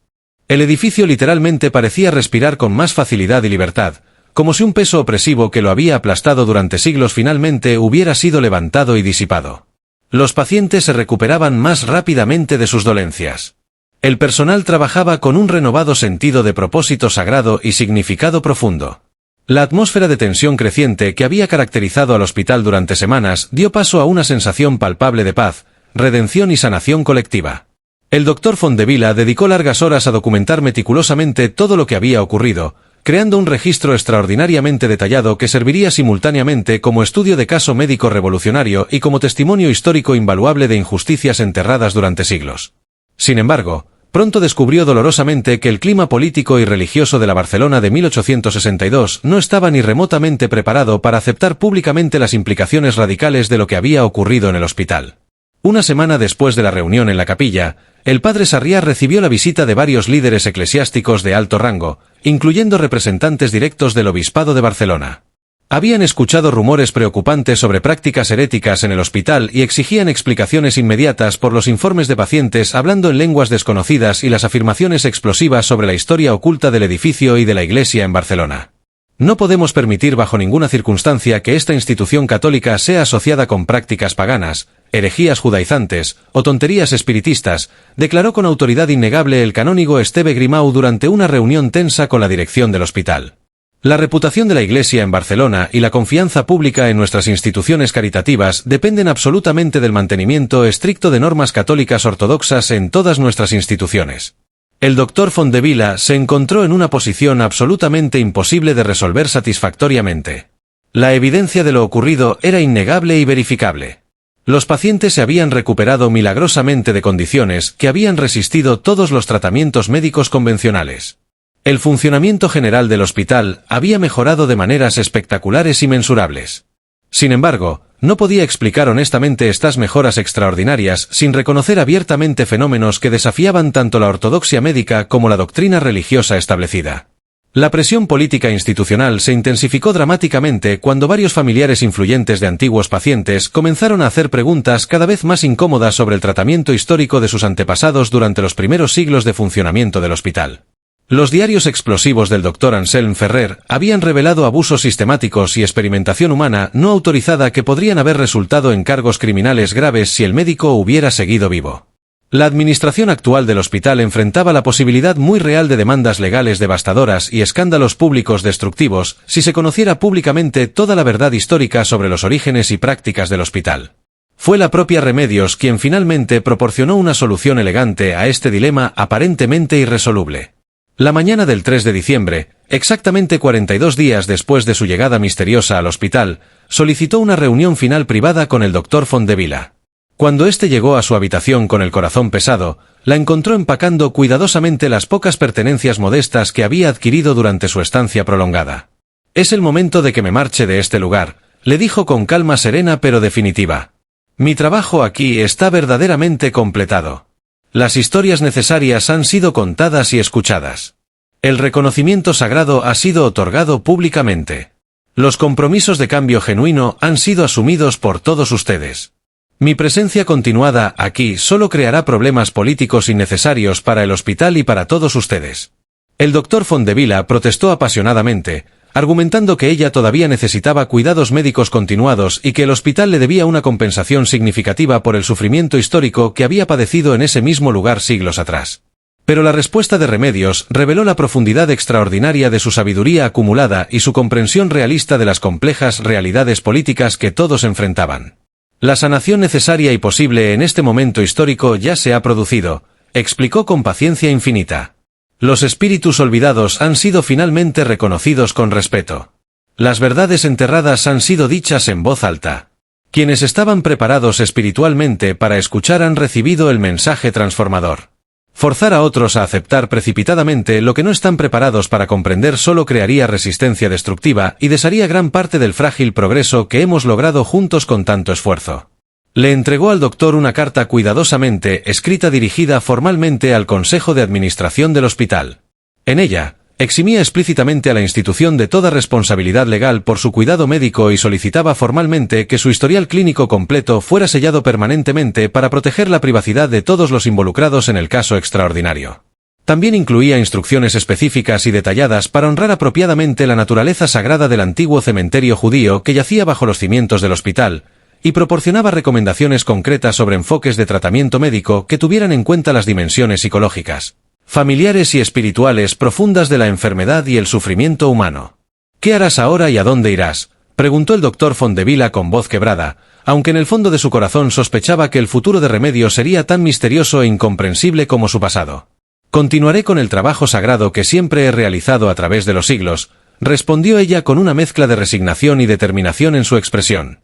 El edificio literalmente parecía respirar con más facilidad y libertad, como si un peso opresivo que lo había aplastado durante siglos finalmente hubiera sido levantado y disipado. Los pacientes se recuperaban más rápidamente de sus dolencias. El personal trabajaba con un renovado sentido de propósito sagrado y significado profundo. La atmósfera de tensión creciente que había caracterizado al hospital durante semanas dio paso a una sensación palpable de paz, redención y sanación colectiva. El Dr. Fondevila dedicó largas horas a documentar meticulosamente todo lo que había ocurrido, creando un registro extraordinariamente detallado que serviría simultáneamente como estudio de caso médico revolucionario y como testimonio histórico invaluable de injusticias enterradas durante siglos. Sin embargo, pronto descubrió dolorosamente que el clima político y religioso de la Barcelona de 1862 no estaba ni remotamente preparado para aceptar públicamente las implicaciones radicales de lo que había ocurrido en el hospital. Una semana después de la reunión en la capilla, el padre Sarriá recibió la visita de varios líderes eclesiásticos de alto rango, incluyendo representantes directos del Obispado de Barcelona. Habían escuchado rumores preocupantes sobre prácticas heréticas en el hospital y exigían explicaciones inmediatas por los informes de pacientes hablando en lenguas desconocidas y las afirmaciones explosivas sobre la historia oculta del edificio y de la Iglesia en Barcelona. No podemos permitir bajo ninguna circunstancia que esta institución católica sea asociada con prácticas paganas, herejías judaizantes o tonterías espiritistas, declaró con autoridad innegable el canónigo Esteve Grimau durante una reunión tensa con la dirección del hospital. La reputación de la Iglesia en Barcelona y la confianza pública en nuestras instituciones caritativas dependen absolutamente del mantenimiento estricto de normas católicas ortodoxas en todas nuestras instituciones. El Dr. Fondevila se encontró en una posición absolutamente imposible de resolver satisfactoriamente. La evidencia de lo ocurrido era innegable y verificable. Los pacientes se habían recuperado milagrosamente de condiciones que habían resistido todos los tratamientos médicos convencionales. El funcionamiento general del hospital había mejorado de maneras espectaculares y mensurables. Sin embargo, no podía explicar honestamente estas mejoras extraordinarias sin reconocer abiertamente fenómenos que desafiaban tanto la ortodoxia médica como la doctrina religiosa establecida. La presión política institucional se intensificó dramáticamente cuando varios familiares influyentes de antiguos pacientes comenzaron a hacer preguntas cada vez más incómodas sobre el tratamiento histórico de sus antepasados durante los primeros siglos de funcionamiento del hospital. Los diarios explosivos del Dr. Anselm Ferrer habían revelado abusos sistemáticos y experimentación humana no autorizada que podrían haber resultado en cargos criminales graves si el médico hubiera seguido vivo. La administración actual del hospital enfrentaba la posibilidad muy real de demandas legales devastadoras y escándalos públicos destructivos si se conociera públicamente toda la verdad histórica sobre los orígenes y prácticas del hospital. Fue la propia Remedios quien finalmente proporcionó una solución elegante a este dilema aparentemente irresoluble. La mañana del 3 de diciembre, exactamente 42 días después de su llegada misteriosa al hospital, solicitó una reunión final privada con el Dr. Fondevila. Cuando éste llegó a su habitación con el corazón pesado, la encontró empacando cuidadosamente las pocas pertenencias modestas que había adquirido durante su estancia prolongada. «Es el momento de que me marche de este lugar», le dijo con calma serena pero definitiva. «Mi trabajo aquí está verdaderamente completado. Las historias necesarias han sido contadas y escuchadas. El reconocimiento sagrado ha sido otorgado públicamente. Los compromisos de cambio genuino han sido asumidos por todos ustedes. Mi presencia continuada aquí solo creará problemas políticos innecesarios para el hospital y para todos ustedes». El Dr. Fondevila protestó apasionadamente, argumentando que ella todavía necesitaba cuidados médicos continuados y que el hospital le debía una compensación significativa por el sufrimiento histórico que había padecido en ese mismo lugar siglos atrás. Pero la respuesta de Remedios reveló la profundidad extraordinaria de su sabiduría acumulada y su comprensión realista de las complejas realidades políticas que todos enfrentaban. «La sanación necesaria y posible en este momento histórico ya se ha producido», explicó con paciencia infinita. «Los espíritus olvidados han sido finalmente reconocidos con respeto. Las verdades enterradas han sido dichas en voz alta. Quienes estaban preparados espiritualmente para escuchar han recibido el mensaje transformador. Forzar a otros a aceptar precipitadamente lo que no están preparados para comprender solo crearía resistencia destructiva y desharía gran parte del frágil progreso que hemos logrado juntos con tanto esfuerzo. Le entregó al doctor una carta cuidadosamente escrita dirigida formalmente al Consejo de Administración del hospital. En ella, eximía explícitamente a la institución de toda responsabilidad legal por su cuidado médico y solicitaba formalmente que su historial clínico completo fuera sellado permanentemente para proteger la privacidad de todos los involucrados en el caso extraordinario. También incluía instrucciones específicas y detalladas para honrar apropiadamente la naturaleza sagrada del antiguo cementerio judío que yacía bajo los cimientos del hospital, y proporcionaba recomendaciones concretas sobre enfoques de tratamiento médico que tuvieran en cuenta las dimensiones psicológicas, familiares y espirituales profundas de la enfermedad y el sufrimiento humano. «¿Qué harás ahora y a dónde irás?», preguntó el doctor Fondevila con voz quebrada, aunque en el fondo de su corazón sospechaba que el futuro de Remedios sería tan misterioso e incomprensible como su pasado. «Continuaré con el trabajo sagrado que siempre he realizado a través de los siglos», respondió ella con una mezcla de resignación y determinación en su expresión.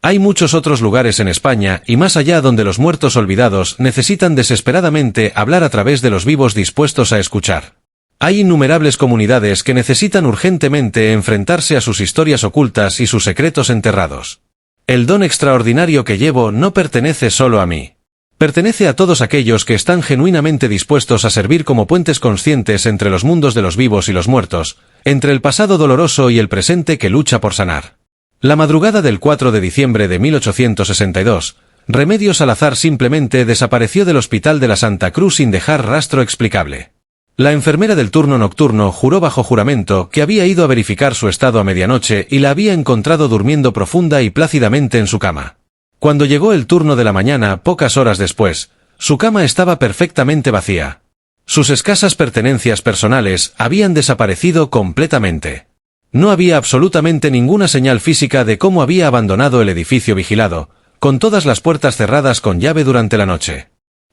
«Hay muchos otros lugares en España y más allá donde los muertos olvidados necesitan desesperadamente hablar a través de los vivos dispuestos a escuchar. Hay innumerables comunidades que necesitan urgentemente enfrentarse a sus historias ocultas y sus secretos enterrados. El don extraordinario que llevo no pertenece solo a mí. Pertenece a todos aquellos que están genuinamente dispuestos a servir como puentes conscientes entre los mundos de los vivos y los muertos, entre el pasado doloroso y el presente que lucha por sanar». La madrugada del 4 de diciembre de 1862, Remedios Salazar simplemente desapareció del hospital de la Santa Cruz sin dejar rastro explicable. La enfermera del turno nocturno juró bajo juramento que había ido a verificar su estado a medianoche y la había encontrado durmiendo profunda y plácidamente en su cama. Cuando llegó el turno de la mañana, pocas horas después, su cama estaba perfectamente vacía. Sus escasas pertenencias personales habían desaparecido completamente. No había absolutamente ninguna señal física de cómo había abandonado el edificio vigilado, con todas las puertas cerradas con llave durante la noche.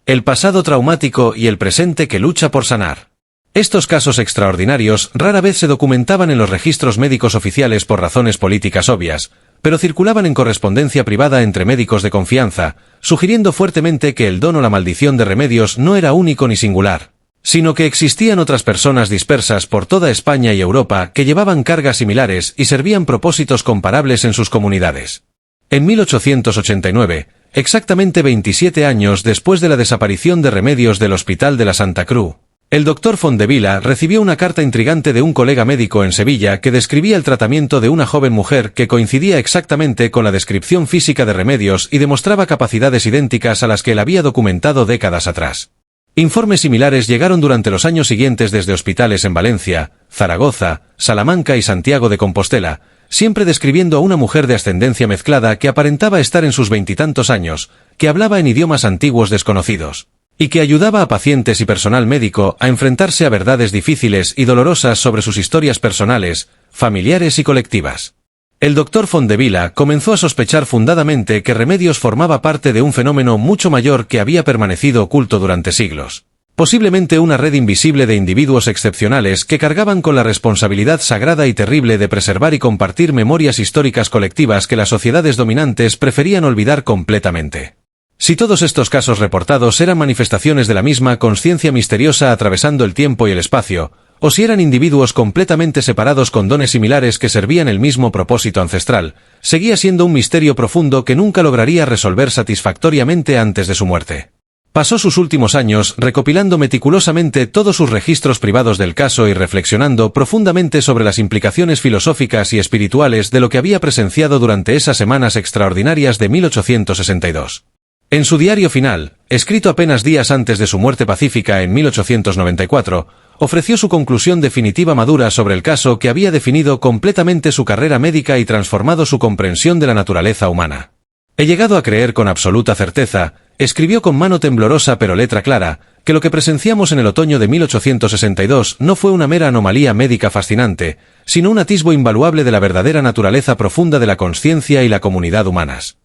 El pasado traumático y el presente que lucha por sanar. Estos casos extraordinarios rara vez se documentaban en los registros médicos oficiales por razones políticas obvias, pero circulaban en correspondencia privada entre médicos de confianza, sugiriendo fuertemente que el don o la maldición de Remedios no era único ni singular, sino que existían otras personas dispersas por toda España y Europa que llevaban cargas similares y servían propósitos comparables en sus comunidades. En 1889, exactamente 27 años después de la desaparición de Remedios del Hospital de la Santa Cruz, el doctor Fondevila recibió una carta intrigante de un colega médico en Sevilla que describía el tratamiento de una joven mujer que coincidía exactamente con la descripción física de Remedios y demostraba capacidades idénticas a las que él había documentado décadas atrás. Informes similares llegaron durante los años siguientes desde hospitales en Valencia, Zaragoza, Salamanca y Santiago de Compostela, siempre describiendo a una mujer de ascendencia mezclada que aparentaba estar en sus veintitantos años, que hablaba en idiomas antiguos desconocidos, y que ayudaba a pacientes y personal médico a enfrentarse a verdades difíciles y dolorosas sobre sus historias personales, familiares y colectivas. El doctor Fondevila comenzó a sospechar fundadamente que Remedios formaba parte de un fenómeno mucho mayor que había permanecido oculto durante siglos. Posiblemente una red invisible de individuos excepcionales que cargaban con la responsabilidad sagrada y terrible de preservar y compartir memorias históricas colectivas que las sociedades dominantes preferían olvidar completamente. Si todos estos casos reportados eran manifestaciones de la misma conciencia misteriosa atravesando el tiempo y el espacio, o si eran individuos completamente separados con dones similares que servían el mismo propósito ancestral, seguía siendo un misterio profundo que nunca lograría resolver satisfactoriamente antes de su muerte. Pasó sus últimos años recopilando meticulosamente todos sus registros privados del caso y reflexionando profundamente sobre las implicaciones filosóficas y espirituales de lo que había presenciado durante esas semanas extraordinarias de 1862. En su diario final, escrito apenas días antes de su muerte pacífica en 1894, ofreció su conclusión definitiva madura sobre el caso que había definido completamente su carrera médica y transformado su comprensión de la naturaleza humana. He llegado a creer con absoluta certeza, escribió con mano temblorosa pero letra clara, que lo que presenciamos en el otoño de 1862 no fue una mera anomalía médica fascinante, sino un atisbo invaluable de la verdadera naturaleza profunda de la consciencia y la comunidad humanas.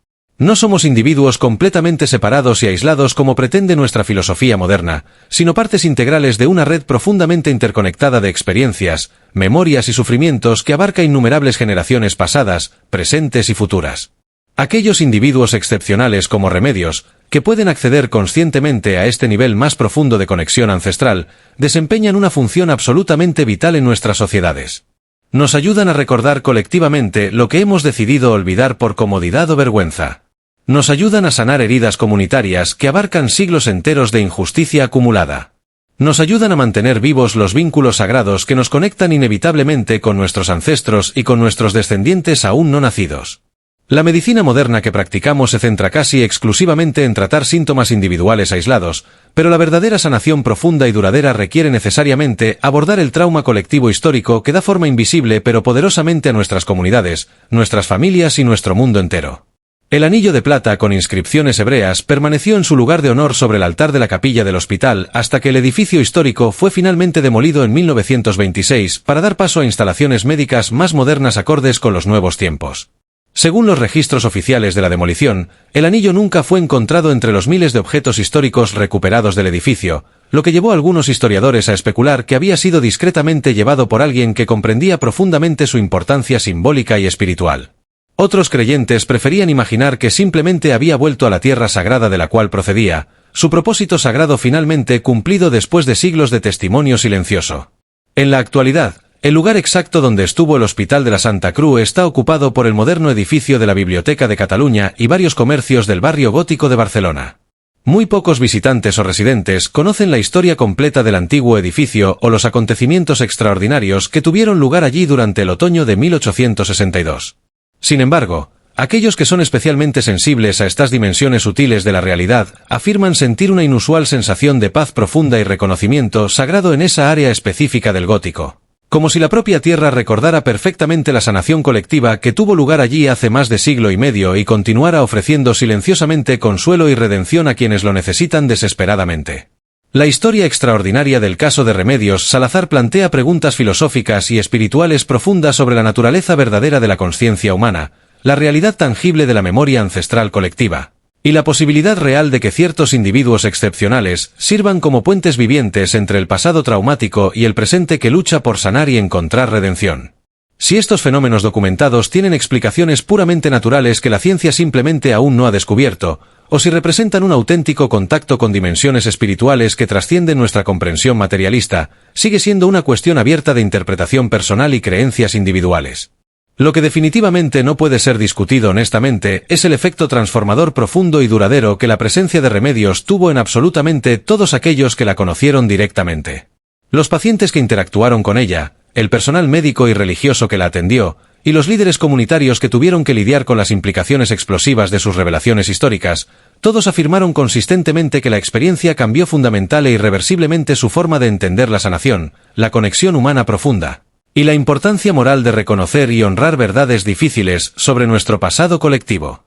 No somos individuos completamente separados y aislados como pretende nuestra filosofía moderna, sino partes integrales de una red profundamente interconectada de experiencias, memorias y sufrimientos que abarca innumerables generaciones pasadas, presentes y futuras. Aquellos individuos excepcionales como Remedios, que pueden acceder conscientemente a este nivel más profundo de conexión ancestral, desempeñan una función absolutamente vital en nuestras sociedades. Nos ayudan a recordar colectivamente lo que hemos decidido olvidar por comodidad o vergüenza. Nos ayudan a sanar heridas comunitarias que abarcan siglos enteros de injusticia acumulada. Nos ayudan a mantener vivos los vínculos sagrados que nos conectan inevitablemente con nuestros ancestros y con nuestros descendientes aún no nacidos. La medicina moderna que practicamos se centra casi exclusivamente en tratar síntomas individuales aislados, pero la verdadera sanación profunda y duradera requiere necesariamente abordar el trauma colectivo histórico que da forma invisible pero poderosamente a nuestras comunidades, nuestras familias y nuestro mundo entero. El anillo de plata con inscripciones hebreas permaneció en su lugar de honor sobre el altar de la capilla del hospital hasta que el edificio histórico fue finalmente demolido en 1926 para dar paso a instalaciones médicas más modernas acordes con los nuevos tiempos. Según los registros oficiales de la demolición, el anillo nunca fue encontrado entre los miles de objetos históricos recuperados del edificio, lo que llevó a algunos historiadores a especular que había sido discretamente llevado por alguien que comprendía profundamente su importancia simbólica y espiritual. Otros creyentes preferían imaginar que simplemente había vuelto a la tierra sagrada de la cual procedía, su propósito sagrado finalmente cumplido después de siglos de testimonio silencioso. En la actualidad, el lugar exacto donde estuvo el Hospital de la Santa Cruz está ocupado por el moderno edificio de la Biblioteca de Cataluña y varios comercios del barrio gótico de Barcelona. Muy pocos visitantes o residentes conocen la historia completa del antiguo edificio o los acontecimientos extraordinarios que tuvieron lugar allí durante el otoño de 1862. Sin embargo, aquellos que son especialmente sensibles a estas dimensiones sutiles de la realidad afirman sentir una inusual sensación de paz profunda y reconocimiento sagrado en esa área específica del gótico. Como si la propia tierra recordara perfectamente la sanación colectiva que tuvo lugar allí hace más de siglo y medio y continuara ofreciendo silenciosamente consuelo y redención a quienes lo necesitan desesperadamente. La historia extraordinaria del caso de Remedios Salazar plantea preguntas filosóficas y espirituales profundas sobre la naturaleza verdadera de la conciencia humana, la realidad tangible de la memoria ancestral colectiva, y la posibilidad real de que ciertos individuos excepcionales sirvan como puentes vivientes entre el pasado traumático y el presente que lucha por sanar y encontrar redención. Si estos fenómenos documentados tienen explicaciones puramente naturales que la ciencia simplemente aún no ha descubierto, o si representan un auténtico contacto con dimensiones espirituales que trascienden nuestra comprensión materialista, sigue siendo una cuestión abierta de interpretación personal y creencias individuales. Lo que definitivamente no puede ser discutido honestamente es el efecto transformador profundo y duradero que la presencia de Remedios tuvo en absolutamente todos aquellos que la conocieron directamente. Los pacientes que interactuaron con ella, el personal médico y religioso que la atendió, y los líderes comunitarios que tuvieron que lidiar con las implicaciones explosivas de sus revelaciones históricas, todos afirmaron consistentemente que la experiencia cambió fundamental e irreversiblemente su forma de entender la sanación, la conexión humana profunda, y la importancia moral de reconocer y honrar verdades difíciles sobre nuestro pasado colectivo.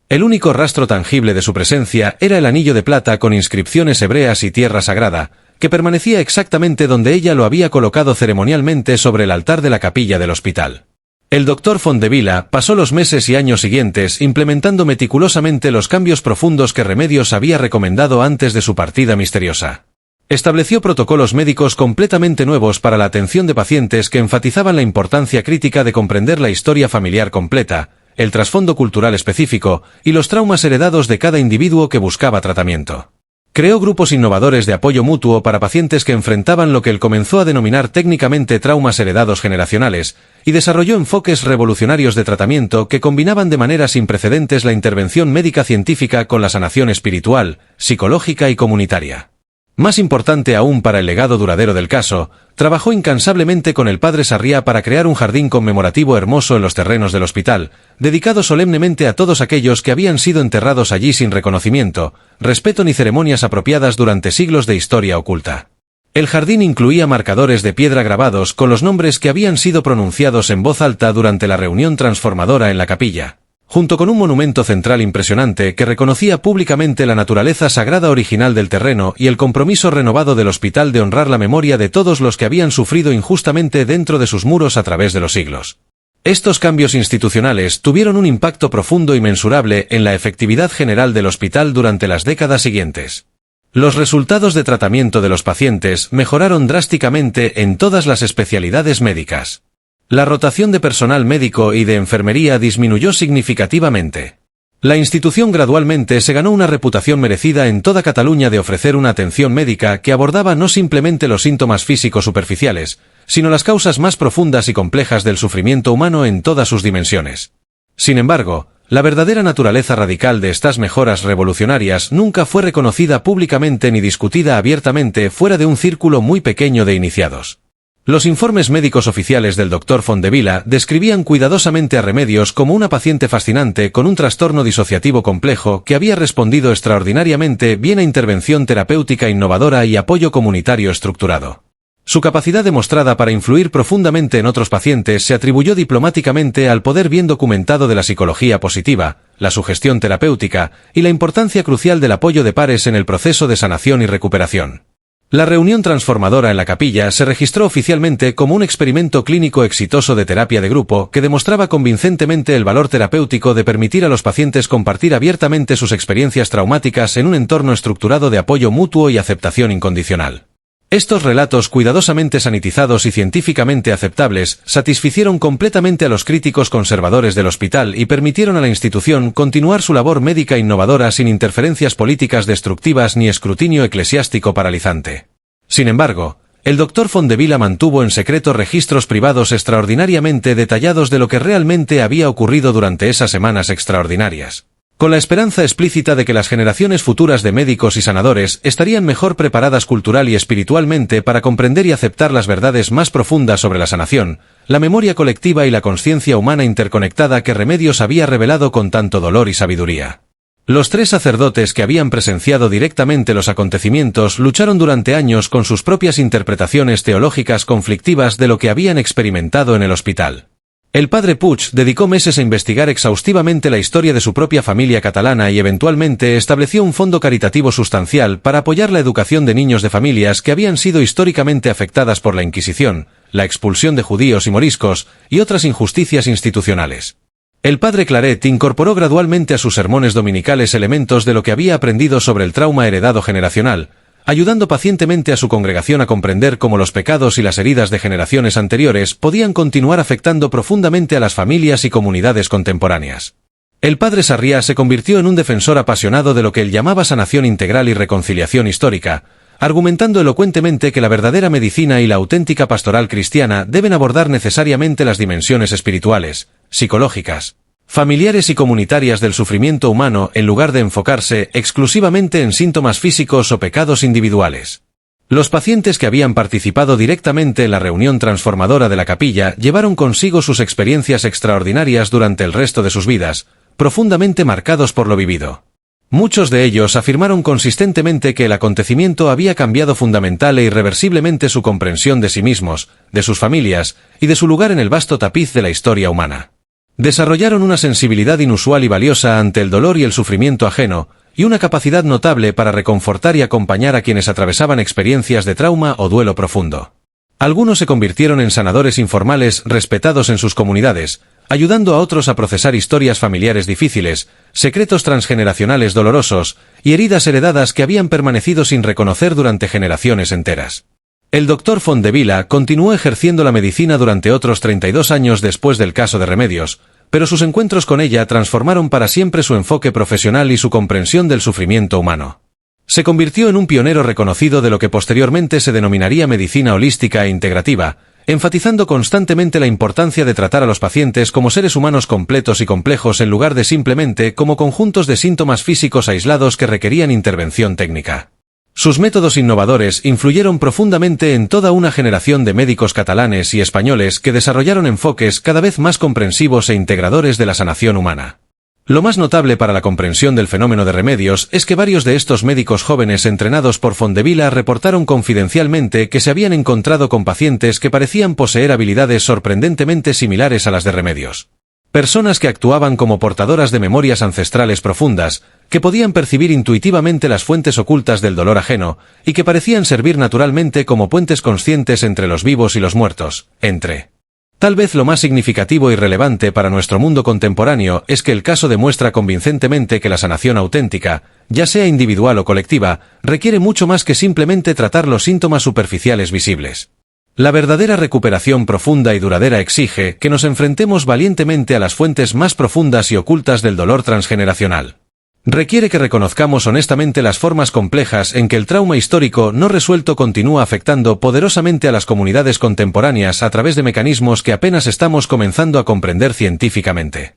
El único rastro tangible de su presencia era el anillo de plata con inscripciones hebreas y tierra sagrada, que permanecía exactamente donde ella lo había colocado ceremonialmente sobre el altar de la capilla del hospital. El Dr. Fontdevila pasó los meses y años siguientes implementando meticulosamente los cambios profundos que Remedios había recomendado antes de su partida misteriosa. Estableció protocolos médicos completamente nuevos para la atención de pacientes que enfatizaban la importancia crítica de comprender la historia familiar completa, el trasfondo cultural específico y los traumas heredados de cada individuo que buscaba tratamiento. Creó grupos innovadores de apoyo mutuo para pacientes que enfrentaban lo que él comenzó a denominar técnicamente traumas heredados generacionales, y desarrolló enfoques revolucionarios de tratamiento que combinaban de manera sin precedentes la intervención médica científica con la sanación espiritual, psicológica y comunitaria. Más importante aún para el legado duradero del caso, trabajó incansablemente con el padre Sarriá para crear un jardín conmemorativo hermoso en los terrenos del hospital, dedicado solemnemente a todos aquellos que habían sido enterrados allí sin reconocimiento, respeto ni ceremonias apropiadas durante siglos de historia oculta. El jardín incluía marcadores de piedra grabados con los nombres que habían sido pronunciados en voz alta durante la reunión transformadora en la capilla, junto con un monumento central impresionante que reconocía públicamente la naturaleza sagrada original del terreno y el compromiso renovado del hospital de honrar la memoria de todos los que habían sufrido injustamente dentro de sus muros a través de los siglos. Estos cambios institucionales tuvieron un impacto profundo y mensurable en la efectividad general del hospital durante las décadas siguientes. Los resultados de tratamiento de los pacientes mejoraron drásticamente en todas las especialidades médicas. La rotación de personal médico y de enfermería disminuyó significativamente. La institución gradualmente se ganó una reputación merecida en toda Cataluña de ofrecer una atención médica que abordaba no simplemente los síntomas físicos superficiales, sino las causas más profundas y complejas del sufrimiento humano en todas sus dimensiones. Sin embargo, La verdadera naturaleza radical de estas mejoras revolucionarias nunca fue reconocida públicamente ni discutida abiertamente fuera de un círculo muy pequeño de iniciados. Los informes médicos oficiales del Dr. Fondevila describían cuidadosamente a Remedios como una paciente fascinante con un trastorno disociativo complejo que había respondido extraordinariamente bien a intervención terapéutica innovadora y apoyo comunitario estructurado. Su capacidad demostrada para influir profundamente en otros pacientes se atribuyó diplomáticamente al poder bien documentado de la psicología positiva, la sugestión terapéutica y la importancia crucial del apoyo de pares en el proceso de sanación y recuperación. La reunión transformadora en la capilla se registró oficialmente como un experimento clínico exitoso de terapia de grupo que demostraba convincentemente el valor terapéutico de permitir a los pacientes compartir abiertamente sus experiencias traumáticas en un entorno estructurado de apoyo mutuo y aceptación incondicional. Estos relatos cuidadosamente sanitizados y científicamente aceptables satisficieron completamente a los críticos conservadores del hospital y permitieron a la institución continuar su labor médica innovadora sin interferencias políticas destructivas ni escrutinio eclesiástico paralizante. Sin embargo, el Dr. Fondevila mantuvo en secreto registros privados extraordinariamente detallados de lo que realmente había ocurrido durante esas semanas extraordinarias, con la esperanza explícita de que las generaciones futuras de médicos y sanadores estarían mejor preparadas cultural y espiritualmente para comprender y aceptar las verdades más profundas sobre la sanación, la memoria colectiva y la conciencia humana interconectada que Remedios había revelado con tanto dolor y sabiduría. Los 3 sacerdotes que habían presenciado directamente los acontecimientos lucharon durante años con sus propias interpretaciones teológicas conflictivas de lo que habían experimentado en el hospital. El padre Puig dedicó meses a investigar exhaustivamente la historia de su propia familia catalana y eventualmente estableció un fondo caritativo sustancial para apoyar la educación de niños de familias que habían sido históricamente afectadas por la Inquisición, la expulsión de judíos y moriscos y otras injusticias institucionales. El padre Claret incorporó gradualmente a sus sermones dominicales elementos de lo que había aprendido sobre el trauma heredado generacional, ayudando pacientemente a su congregación a comprender cómo los pecados y las heridas de generaciones anteriores podían continuar afectando profundamente a las familias y comunidades contemporáneas. El padre Sarriá se convirtió en un defensor apasionado de lo que él llamaba sanación integral y reconciliación histórica, argumentando elocuentemente que la verdadera medicina y la auténtica pastoral cristiana deben abordar necesariamente las dimensiones espirituales, psicológicas, familiares y comunitarias del sufrimiento humano en lugar de enfocarse exclusivamente en síntomas físicos o pecados individuales. Los pacientes que habían participado directamente en la reunión transformadora de la capilla llevaron consigo sus experiencias extraordinarias durante el resto de sus vidas, profundamente marcados por lo vivido. Muchos de ellos afirmaron consistentemente que el acontecimiento había cambiado fundamental e irreversiblemente su comprensión de sí mismos, de sus familias y de su lugar en el vasto tapiz de la historia humana. Desarrollaron una sensibilidad inusual y valiosa ante el dolor y el sufrimiento ajeno, y una capacidad notable para reconfortar y acompañar a quienes atravesaban experiencias de trauma o duelo profundo. Algunos se convirtieron en sanadores informales respetados en sus comunidades, ayudando a otros a procesar historias familiares difíciles, secretos transgeneracionales dolorosos y heridas heredadas que habían permanecido sin reconocer durante generaciones enteras. El Dr. Fondevila continuó ejerciendo la medicina durante otros 32 años después del caso de Remedios, pero sus encuentros con ella transformaron para siempre su enfoque profesional y su comprensión del sufrimiento humano. Se convirtió en un pionero reconocido de lo que posteriormente se denominaría medicina holística e integrativa, enfatizando constantemente la importancia de tratar a los pacientes como seres humanos completos y complejos en lugar de simplemente como conjuntos de síntomas físicos aislados que requerían intervención técnica. Sus métodos innovadores influyeron profundamente en toda una generación de médicos catalanes y españoles que desarrollaron enfoques cada vez más comprensivos e integradores de la sanación humana. Lo más notable para la comprensión del fenómeno de Remedios es que varios de estos médicos jóvenes entrenados por Fondevila reportaron confidencialmente que se habían encontrado con pacientes que parecían poseer habilidades sorprendentemente similares a las de Remedios. Personas que actuaban como portadoras de memorias ancestrales profundas, que podían percibir intuitivamente las fuentes ocultas del dolor ajeno, y que parecían servir naturalmente como puentes conscientes entre los vivos y los muertos, Tal vez lo más significativo y relevante para nuestro mundo contemporáneo es que el caso demuestra convincentemente que la sanación auténtica, ya sea individual o colectiva, requiere mucho más que simplemente tratar los síntomas superficiales visibles. La verdadera recuperación profunda y duradera exige que nos enfrentemos valientemente a las fuentes más profundas y ocultas del dolor transgeneracional. Requiere que reconozcamos honestamente las formas complejas en que el trauma histórico no resuelto continúa afectando poderosamente a las comunidades contemporáneas a través de mecanismos que apenas estamos comenzando a comprender científicamente.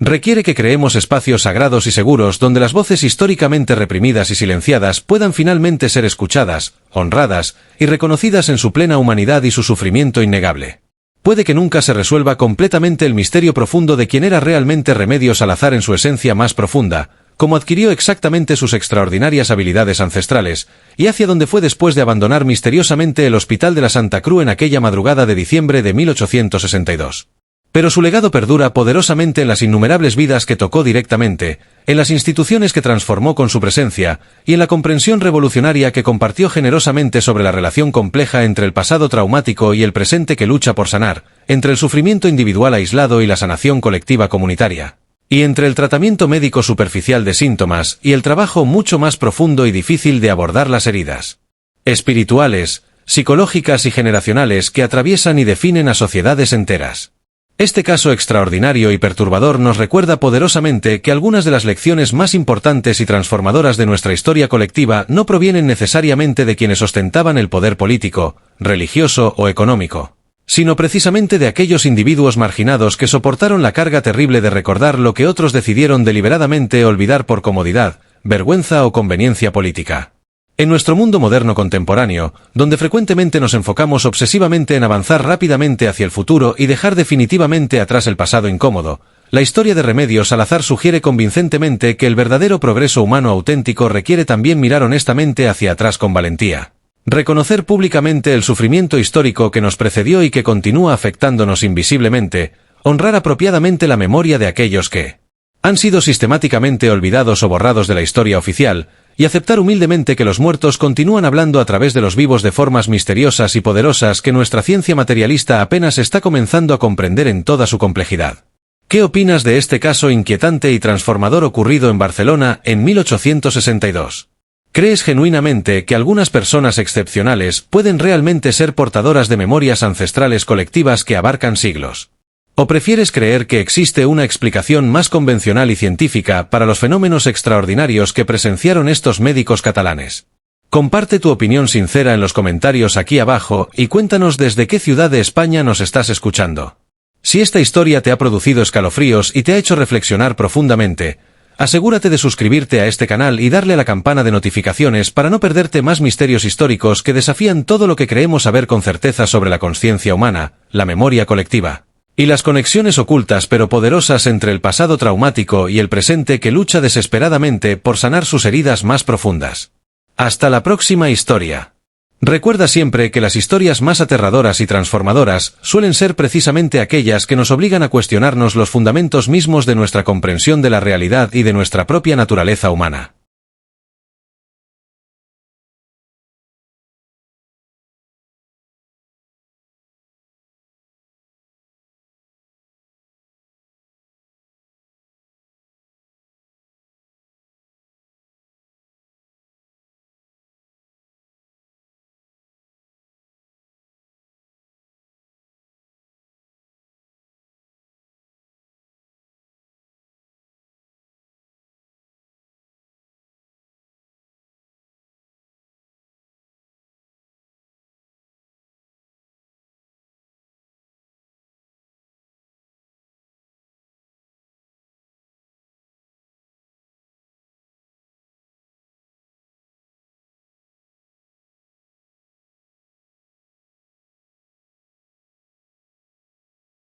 Requiere que creemos espacios sagrados y seguros donde las voces históricamente reprimidas y silenciadas puedan finalmente ser escuchadas, honradas y reconocidas en su plena humanidad y su sufrimiento innegable. Puede que nunca se resuelva completamente el misterio profundo de quién era realmente Remedios Salazar en su esencia más profunda, cómo adquirió exactamente sus extraordinarias habilidades ancestrales, y hacia dónde fue después de abandonar misteriosamente el Hospital de la Santa Cruz en aquella madrugada de diciembre de 1862. Pero su legado perdura poderosamente en las innumerables vidas que tocó directamente, en las instituciones que transformó con su presencia, y en la comprensión revolucionaria que compartió generosamente sobre la relación compleja entre el pasado traumático y el presente que lucha por sanar, entre el sufrimiento individual aislado y la sanación colectiva comunitaria, y entre el tratamiento médico superficial de síntomas y el trabajo mucho más profundo y difícil de abordar las heridas espirituales, psicológicas y generacionales que atraviesan y definen a sociedades enteras. Este caso extraordinario y perturbador nos recuerda poderosamente que algunas de las lecciones más importantes y transformadoras de nuestra historia colectiva no provienen necesariamente de quienes ostentaban el poder político, religioso o económico, sino precisamente de aquellos individuos marginados que soportaron la carga terrible de recordar lo que otros decidieron deliberadamente olvidar por comodidad, vergüenza o conveniencia política. En nuestro mundo moderno contemporáneo, donde frecuentemente nos enfocamos obsesivamente en avanzar rápidamente hacia el futuro y dejar definitivamente atrás el pasado incómodo, la historia de Remedios Salazar sugiere convincentemente que el verdadero progreso humano auténtico requiere también mirar honestamente hacia atrás con valentía. Reconocer públicamente el sufrimiento histórico que nos precedió y que continúa afectándonos invisiblemente, honrar apropiadamente la memoria de aquellos que han sido sistemáticamente olvidados o borrados de la historia oficial, y aceptar humildemente que los muertos continúan hablando a través de los vivos de formas misteriosas y poderosas que nuestra ciencia materialista apenas está comenzando a comprender en toda su complejidad. ¿Qué opinas de este caso inquietante y transformador ocurrido en Barcelona en 1862? ¿Crees genuinamente que algunas personas excepcionales pueden realmente ser portadoras de memorias ancestrales colectivas que abarcan siglos? ¿O prefieres creer que existe una explicación más convencional y científica para los fenómenos extraordinarios que presenciaron estos médicos catalanes? Comparte tu opinión sincera en los comentarios aquí abajo y cuéntanos desde qué ciudad de España nos estás escuchando. Si esta historia te ha producido escalofríos y te ha hecho reflexionar profundamente, asegúrate de suscribirte a este canal y darle a la campana de notificaciones para no perderte más misterios históricos que desafían todo lo que creemos saber con certeza sobre la conciencia humana, la memoria colectiva y las conexiones ocultas pero poderosas entre el pasado traumático y el presente que lucha desesperadamente por sanar sus heridas más profundas. Hasta la próxima historia. Recuerda siempre que las historias más aterradoras y transformadoras suelen ser precisamente aquellas que nos obligan a cuestionarnos los fundamentos mismos de nuestra comprensión de la realidad y de nuestra propia naturaleza humana.